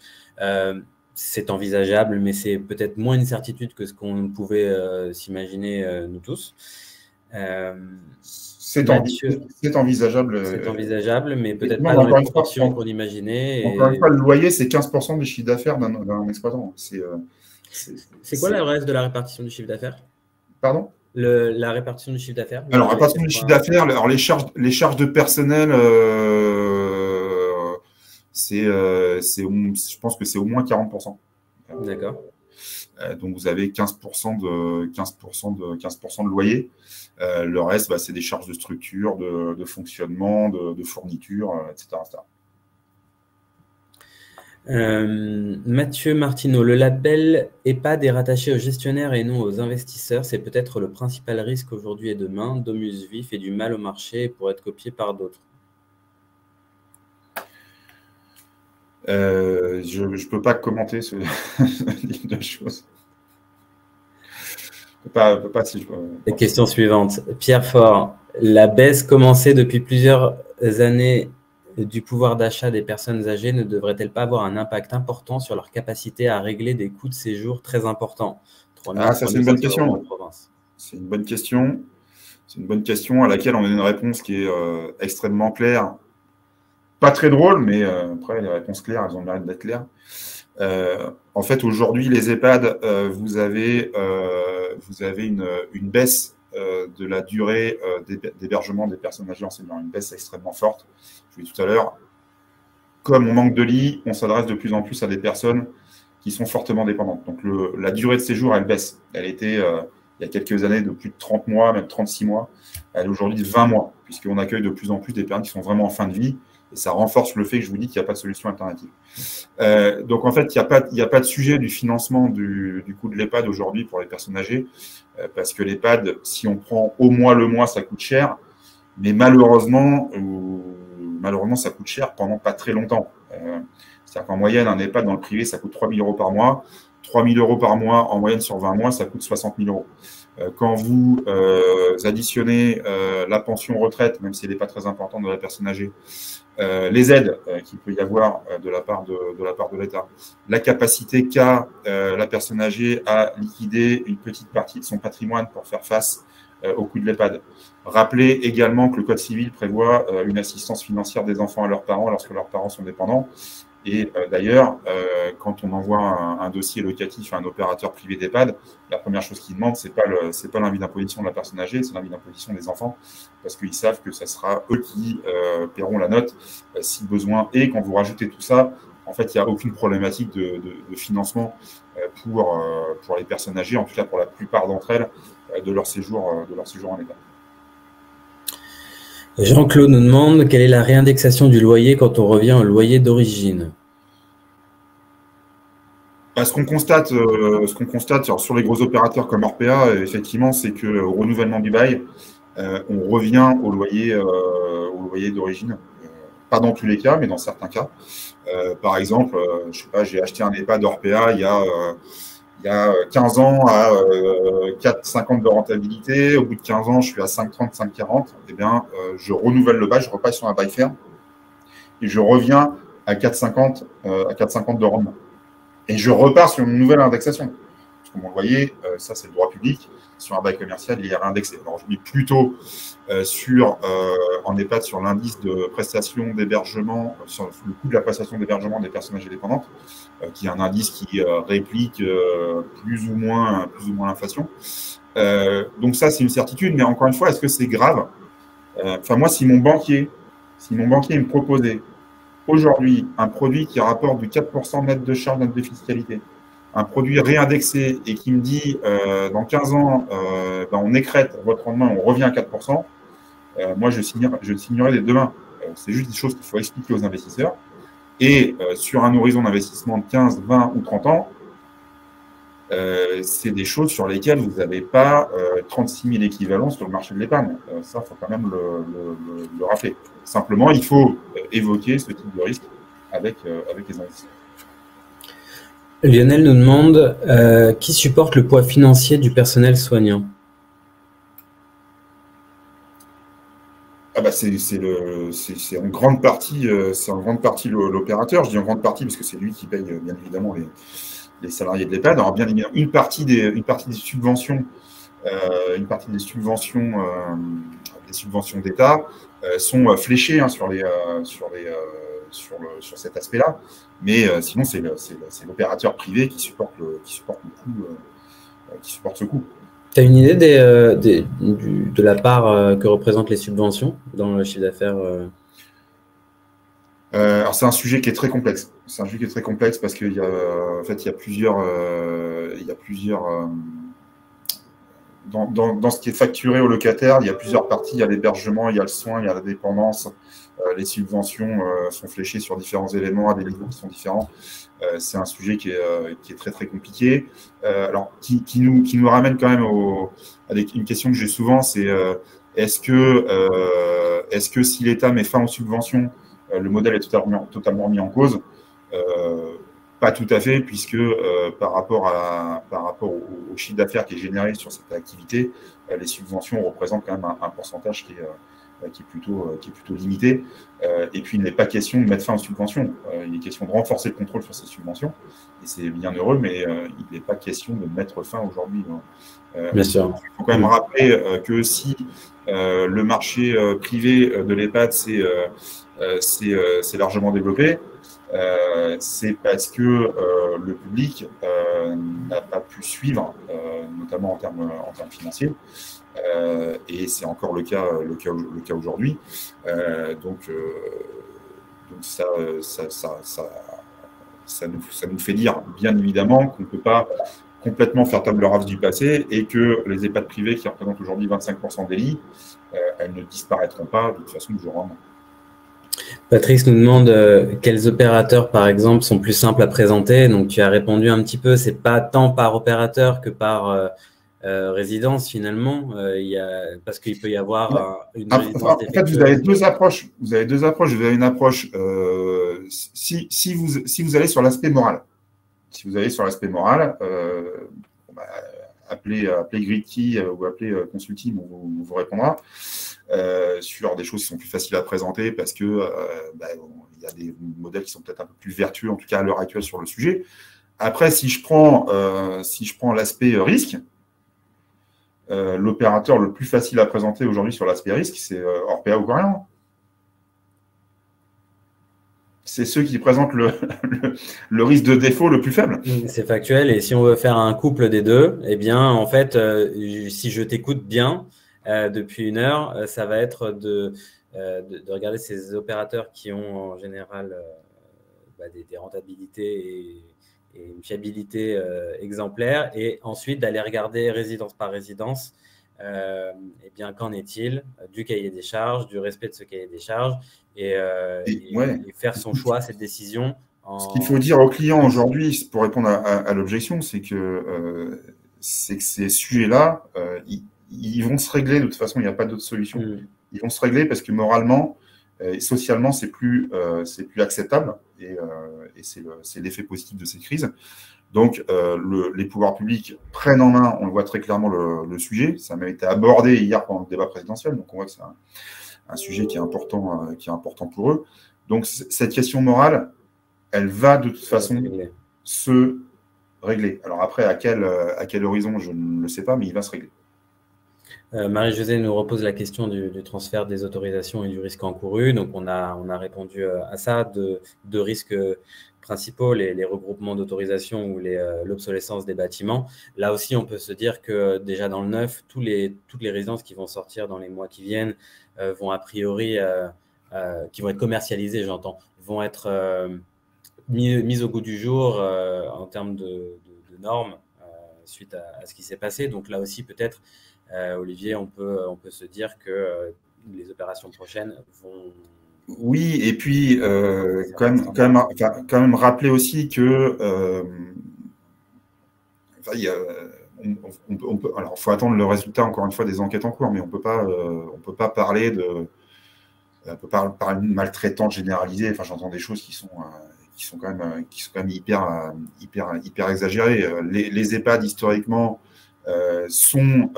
Speaker 1: C'est envisageable, mais c'est peut-être moins une certitude que ce qu'on pouvait s'imaginer nous tous.
Speaker 2: C'est envisageable.
Speaker 1: C'est envisageable, mais peut-être pas dans les proportions qu'on imaginait.
Speaker 2: Encore une fois, le loyer, c'est 15% du chiffre d'affaires d'un exploitant.
Speaker 1: C'est quoi le reste de la répartition du chiffre d'affaires?
Speaker 2: Pardon?
Speaker 1: La répartition du chiffre d'affaires?
Speaker 2: Alors, la répartition du chiffre d'affaires, alors les charges de personnel, je pense que c'est au moins 40%.
Speaker 1: D'accord.
Speaker 2: Donc, vous avez 15% de loyer. Le reste, c'est des charges de structure, de fonctionnement, de fourniture, etc.
Speaker 1: Mathieu Martineau, le label EHPAD est rattaché aux gestionnaires et non aux investisseurs. C'est peut-être le principal risque aujourd'hui et demain. Domus Vie fait du mal au marché pour être copié par d'autres.
Speaker 2: Je ne peux pas commenter ce type de choses.
Speaker 1: Question suivante. Pierre Faure, la baisse commencée depuis plusieurs années du pouvoir d'achat des personnes âgées ne devrait-elle pas avoir un impact important sur leur capacité à régler des coûts de séjour très importants?
Speaker 2: Ça, c'est une bonne question. C'est une bonne question. C'est une bonne question à laquelle on a une réponse qui est extrêmement claire. Pas très drôle, mais après, les réponses claires, elles ont le mérite d'être claires. En fait, aujourd'hui, les EHPAD, vous avez une baisse de la durée d'hébergement des personnes âgées en seniors, une baisse extrêmement forte. Je l'ai dit tout à l'heure, comme on manque de lits, on s'adresse de plus en plus à des personnes qui sont fortement dépendantes. Donc, la durée de séjour, elle baisse. Elle était, il y a quelques années, de plus de 30 mois, même 36 mois. Elle est aujourd'hui de 20 mois, puisqu'on accueille de plus en plus des personnes qui sont vraiment en fin de vie. Et ça renforce le fait que je vous dis qu'il n'y a pas de solution alternative. Donc, en fait, il n'y a pas de sujet du financement du coût de l'EHPAD aujourd'hui pour les personnes âgées, parce que l'EHPAD, si on prend au mois le mois, ça coûte cher, mais malheureusement, ça coûte cher pendant pas très longtemps. C'est-à-dire qu'en moyenne, un EHPAD dans le privé, ça coûte 3 000 € par mois. 3 000 € par mois, en moyenne sur 20 mois, ça coûte 60 000 €. Quand vous additionnez la pension retraite, même si elle n'est pas très importante de la personne âgée, les aides qu'il peut y avoir de la part de l'État, la capacité qu'a la personne âgée à liquider une petite partie de son patrimoine pour faire face au coût de l'EHPAD. Rappelez également que le Code civil prévoit une assistance financière des enfants à leurs parents lorsque leurs parents sont dépendants. Et d'ailleurs, quand on envoie un dossier locatif à un opérateur privé d'EHPAD, la première chose qu'ils demandent, ce n'est pas l'invit d'imposition de la personne âgée, c'est l'invit d'imposition des enfants, parce qu'ils savent que ce sera eux qui paieront la note si besoin. Et quand vous rajoutez tout ça, en fait, il n'y a aucune problématique de financement pour les personnes âgées, en tout cas pour la plupart d'entre elles, de leur séjour en EHPAD.
Speaker 1: Jean-Claude nous demande quelle est la réindexation du loyer quand on revient au loyer d'origine.
Speaker 2: Ce qu'on constate sur les gros opérateurs comme Orpea, effectivement, c'est qu'au renouvellement du bail, on revient au loyer d'origine. Pas dans tous les cas, mais dans certains cas. Par exemple, je sais pas, j'ai acheté un EHPAD Orpea il y a 15 ans à 4,50 de rentabilité. Au bout de 15 ans, je suis à 5,30, 5,40. Eh bien, je renouvelle le bail, je repasse sur un bail ferme et je reviens à 4,50 de rendement. Et je repars sur une nouvelle indexation. Parce que, comme vous le voyez, ça, c'est le droit public. Sur un bail commercial, il est réindexé. Alors, je mets plutôt en EHPAD sur l'indice de prestation d'hébergement, sur le coût de la prestation d'hébergement des personnes âgées dépendantes, qui est un indice qui réplique plus ou moins l'inflation. Donc ça, c'est une certitude. Mais encore une fois, est-ce que c'est grave? Moi, si mon banquier me proposait aujourd'hui un produit qui rapporte du 4% net de charge, net de fiscalité, un produit réindexé et qui me dit dans 15 ans, on écrète votre rendement, on revient à 4%, moi, je signerai dès demain. C'est juste des choses qu'il faut expliquer aux investisseurs. Et sur un horizon d'investissement de 15, 20 ou 30 ans, c'est des choses sur lesquelles vous n'avez pas 36 000 équivalents sur le marché de l'épargne. Ça, il faut quand même le rappeler. Simplement, il faut évoquer ce type de risque avec les investisseurs.
Speaker 1: Lionel nous demande qui supporte le poids financier du personnel soignant?
Speaker 2: C'est en grande partie l'opérateur. Je dis en grande partie parce que c'est lui qui paye bien évidemment les salariés de l'EHPAD. Alors bien évidemment, une partie des subventions d'État sont fléchées sur cet aspect-là. Mais sinon, c'est l'opérateur privé qui supporte ce coût.
Speaker 1: Tu as une idée de la part que représentent les subventions dans le chiffre d'affaires
Speaker 2: Alors, c'est un sujet qui est très complexe. C'est un sujet qui est très complexe parce qu'il y a plusieurs. Dans ce qui est facturé au locataire, il y a plusieurs parties. Il y a l'hébergement, il y a le soin, il y a la dépendance. Les subventions sont fléchées sur différents éléments à des niveaux qui sont différents. C'est un sujet qui est très très compliqué. Alors, qui nous ramène quand même avec une question que j'ai souvent, c'est est-ce que si l'État met fin aux subventions, le modèle est totalement mis en cause? Pas tout à fait, puisque par rapport au chiffre d'affaires qui est généré sur cette activité, les subventions représentent quand même un pourcentage qui est plutôt limité. Et puis, il n'est pas question de mettre fin aux subventions. Il est question de renforcer le contrôle sur ces subventions. Et c'est bien heureux, mais il n'est pas question de mettre fin aujourd'hui.
Speaker 1: Bien sûr.
Speaker 2: Il faut quand même rappeler que si le marché privé de l'EHPAD c'est largement développé, c'est parce que le public n'a pas pu suivre, notamment en termes financiers. Et c'est encore le cas aujourd'hui. Donc ça nous fait dire, bien évidemment, qu'on ne peut pas complètement faire table rase du passé et que les EHPAD privés qui représentent aujourd'hui 25% des lits, elles ne disparaîtront pas de toute façon du jour au lendemain.
Speaker 1: Patrice nous demande quels opérateurs, par exemple, sont plus simples à présenter. Donc, tu as répondu un petit peu, c'est pas tant par opérateur que par résidence, finalement. Parce qu'il peut y avoir une résidence
Speaker 2: en fait, vous avez deux approches. Vous avez une approche, si vous allez sur l'aspect moral. Si vous allez sur l'aspect moral, appelez Gritty ou appelez Consulting, on vous répondra. Sur des choses qui sont plus faciles à présenter parce que il y a des modèles qui sont peut-être un peu plus vertueux, en tout cas à l'heure actuelle, sur le sujet. Après, si je prends l'aspect risque, l'opérateur le plus facile à présenter aujourd'hui sur l'aspect risque, c'est Orpea ou Corian. C'est ceux qui présentent le risque de défaut le plus faible.
Speaker 1: C'est factuel. Et si on veut faire un couple des deux, eh bien, en fait, si je t'écoute bien depuis une heure, ça va être de regarder ces opérateurs qui ont en général des rentabilités et une fiabilité exemplaire, et ensuite d'aller regarder résidence par résidence. Eh bien, qu'en est-il du cahier des charges, du respect de ce cahier des charges et faire son choix, cette décision.
Speaker 2: Ce qu'il faut dire aux clients aujourd'hui, pour répondre à l'objection, c'est que ces sujets-là, ils vont se régler. De toute façon, il n'y a pas d'autre solution. Ils vont se régler parce que moralement et socialement, c'est plus acceptable, et c'est l'effet positif de cette crise. Donc, les pouvoirs publics prennent en main, on le voit très clairement, le sujet. Ça m'a été abordé hier pendant le débat présidentiel, donc on voit que c'est un sujet qui est important pour eux. Donc, cette question morale, elle va de toute façon se régler. Alors après, à quel horizon, je ne le sais pas, mais il va se régler.
Speaker 1: Marie-Josée nous repose la question du transfert des autorisations et du risque encouru. Donc, on a répondu à ça, de risques principaux, les regroupements d'autorisations ou l'obsolescence des bâtiments. Là aussi, on peut se dire que déjà dans le neuf, toutes les résidences qui vont sortir dans les mois qui viennent vont a priori, qui vont être commercialisées, j'entends, vont être mises au goût du jour en termes de normes suite à ce qui s'est passé. Donc là aussi, peut-être, Olivier, on peut se dire que les opérations prochaines vont...
Speaker 2: Oui, et puis quand même rappeler aussi que alors, faut attendre le résultat, encore une fois, des enquêtes en cours, mais on peut pas parler de maltraitance généralisée. Enfin, j'entends des choses qui sont quand même hyper exagérées. Les EHPAD, historiquement, sont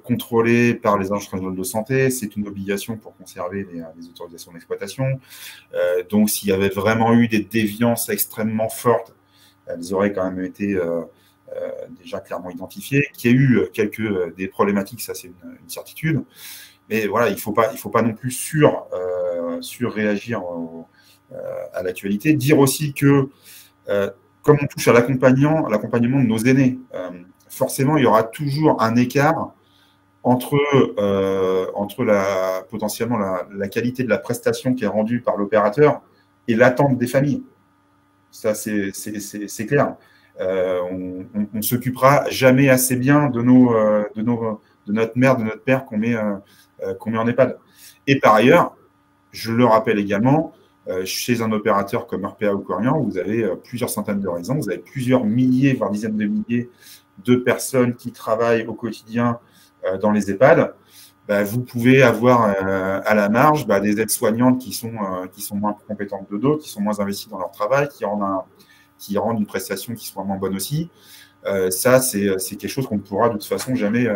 Speaker 2: contrôlés par les agences régionales de santé. C'est une obligation pour conserver les autorisations d'exploitation. Donc, s'il y avait vraiment eu des déviances extrêmement fortes, elles auraient quand même été déjà clairement identifiées. Qu'il y ait eu des problématiques, ça c'est une certitude. Mais voilà, il faut pas non plus surréagir à l'actualité. Dire aussi que, comme on touche à l'accompagnement de nos aînés, forcément, il y aura toujours un écart entre potentiellement la qualité de la prestation qui est rendue par l'opérateur et l'attente des familles. Ça, c'est clair. On ne s'occupera jamais assez bien de notre mère, de notre père qu'on met en EHPAD. Et par ailleurs, je le rappelle également, chez un opérateur comme Orpea ou Corian, vous avez plusieurs centaines de résidents, vous avez plusieurs milliers, voire dizaines de milliers de personnes qui travaillent au quotidien dans les EHPAD. vous pouvez avoir à la marge des aides-soignantes qui sont moins compétentes que d'autres, qui sont moins investies dans leur travail, qui rendent une prestation qui soit moins bonne aussi. Ça, c'est quelque chose qu'on ne pourra de toute façon jamais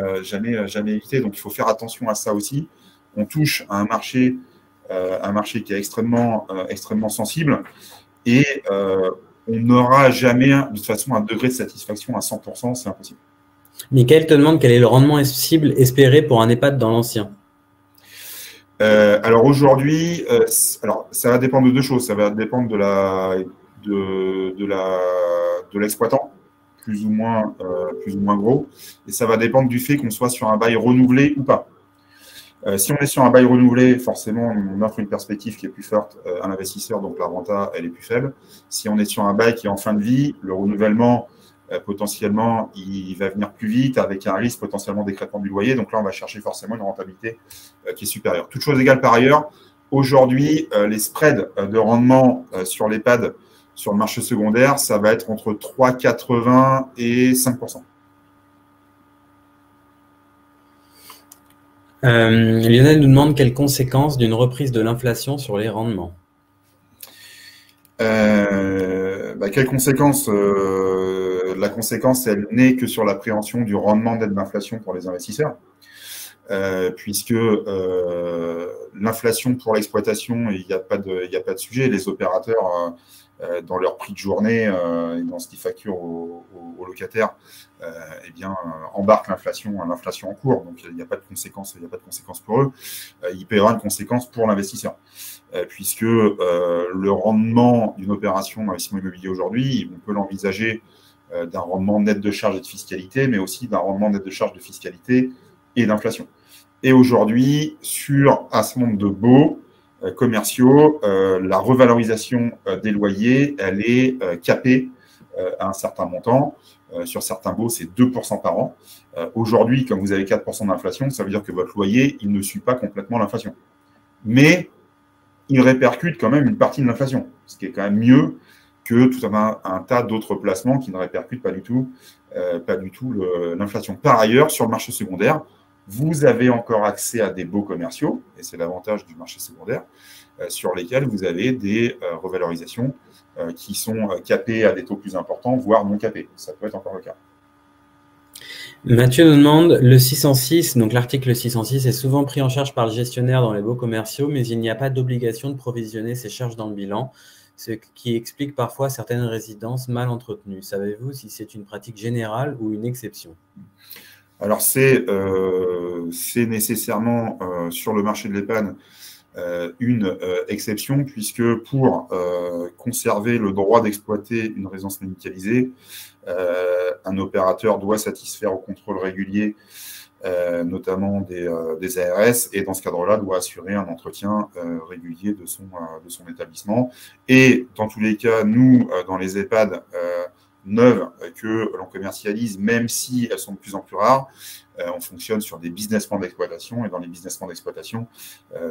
Speaker 2: éviter. Donc, il faut faire attention à ça aussi. On touche à un marché qui est extrêmement sensible et on n'aura jamais, de toute façon, un degré de satisfaction à 100%, c'est impossible.
Speaker 1: Michael te demande quel est le rendement cible espéré pour un EHPAD dans l'ancien.
Speaker 2: Alors aujourd'hui, ça va dépendre de deux choses. Ça va dépendre de l'exploitant, plus ou moins gros, et ça va dépendre du fait qu'on soit sur un bail renouvelé ou pas. Si on est sur un bail renouvelé, forcément, on offre une perspective qui est plus forte à l'investisseur, donc la renta, elle est plus faible. Si on est sur un bail qui est en fin de vie, le renouvellement, potentiellement, il va venir plus vite avec un risque potentiellement d'écrêtement du loyer. Donc là, on va chercher forcément une rentabilité qui est supérieure. Toutes choses égales par ailleurs, aujourd'hui, les spreads de rendement sur l'EHPAD, sur le marché secondaire, ça va être entre 3,80 et 5%.
Speaker 1: Lionel nous demande quelles conséquences d'une reprise de l'inflation sur les rendements.
Speaker 2: Quelles conséquences La conséquence, elle n'est que sur l'appréhension du rendement d'aide d'inflation pour les investisseurs, puisque l'inflation pour l'exploitation, il n'y a pas de sujet. Les opérateurs, dans leur prix de journée et dans ce qu'ils facturent aux locataires, embarquent l'inflation en cours. Donc, il n'y a pas de conséquences pour eux. Il paiera une conséquence pour l'investisseur. Puisque le rendement d'une opération d'investissement immobilier aujourd'hui, on peut l'envisager d'un rendement net de charges et de fiscalité, mais aussi d'un rendement net de charges de fiscalité et d'inflation. Et aujourd'hui, sur un certain nombre de baux commerciaux, la revalorisation des loyers, elle est capée à un certain montant. Sur certains baux, c'est 2% par an. Aujourd'hui, comme vous avez 4% d'inflation, ça veut dire que votre loyer, il ne suit pas complètement l'inflation. Mais il répercute quand même une partie de l'inflation, ce qui est quand même mieux que tout un tas d'autres placements qui ne répercutent pas du tout l'inflation. Par ailleurs, sur le marché secondaire, vous avez encore accès à des baux commerciaux, et c'est l'avantage du marché secondaire, sur lesquels vous avez des revalorisations qui sont capées à des taux plus importants, voire non capées. Ça peut être encore le cas.
Speaker 1: Mathieu nous demande, le 606, donc l'article 606 est souvent pris en charge par le gestionnaire dans les baux commerciaux, mais il n'y a pas d'obligation de provisionner ces charges dans le bilan, ce qui explique parfois certaines résidences mal entretenues. Savez-vous si c'est une pratique générale ou une exception?
Speaker 2: Alors, c'est nécessairement sur le marché de l'EHPAD une exception, puisque pour conserver le droit d'exploiter une résidence médicalisée, un opérateur doit satisfaire au contrôle régulier, notamment des ARS, et dans ce cadre-là, doit assurer un entretien régulier de son établissement. Et dans tous les cas, nous, dans les EHPAD neuves que l'on commercialise, même si elles sont de plus en plus rares, on fonctionne sur des business plans d'exploitation, et dans les business plans d'exploitation,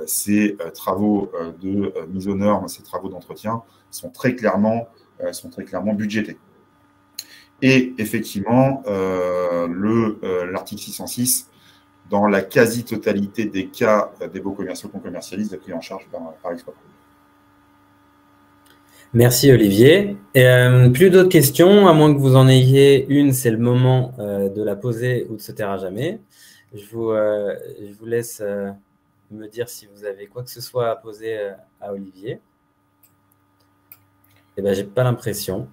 Speaker 2: ces travaux de mise aux normes, ces travaux d'entretien sont très clairement budgétés. Et effectivement, l'article 606, dans la quasi-totalité des cas des baux commerciaux qu'on commercialise, est pris en charge par l'exploitant.
Speaker 1: Merci Olivier. Plus d'autres questions, à moins que vous en ayez une, c'est le moment de la poser ou de se taire à jamais. Je vous laisse me dire si vous avez quoi que ce soit à poser à Olivier. Eh bien, j'ai pas l'impression.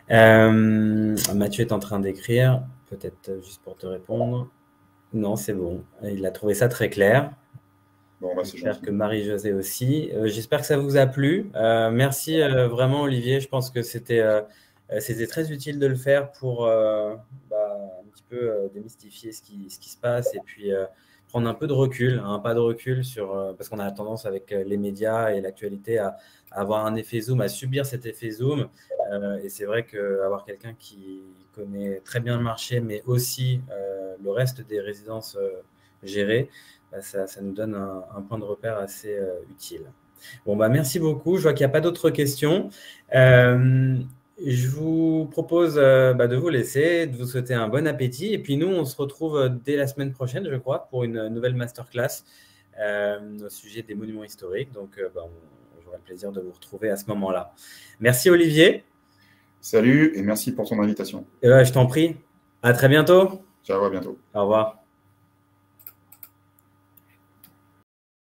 Speaker 1: Mathieu est en train d'écrire, peut-être juste pour te répondre. Non, c'est bon. Il a trouvé ça très clair. Bon, j'espère que Marie-Josée aussi. J'espère que ça vous a plu. Merci vraiment, Olivier. Je pense que c'était très utile de le faire pour un petit peu démystifier ce qui se passe et puis prendre un peu de recul, un pas de recul parce qu'on a tendance avec les médias et l'actualité à avoir un effet zoom, à subir cet effet zoom. Et c'est vrai qu'avoir quelqu'un qui connaît très bien le marché, mais aussi le reste des résidences gérées, ça nous donne un point de repère assez utile. Bon, merci beaucoup. Je vois qu'il n'y a pas d'autres questions. Je vous propose de vous laisser, de vous souhaiter un bon appétit. Et puis nous, on se retrouve dès la semaine prochaine, je crois, pour une nouvelle masterclass au sujet des monuments historiques. Donc, j'aurai le plaisir de vous retrouver à ce moment-là. Merci Olivier.
Speaker 2: Salut et merci pour ton invitation.
Speaker 1: Je t'en prie. À très bientôt.
Speaker 2: Ciao, à bientôt.
Speaker 1: Au revoir.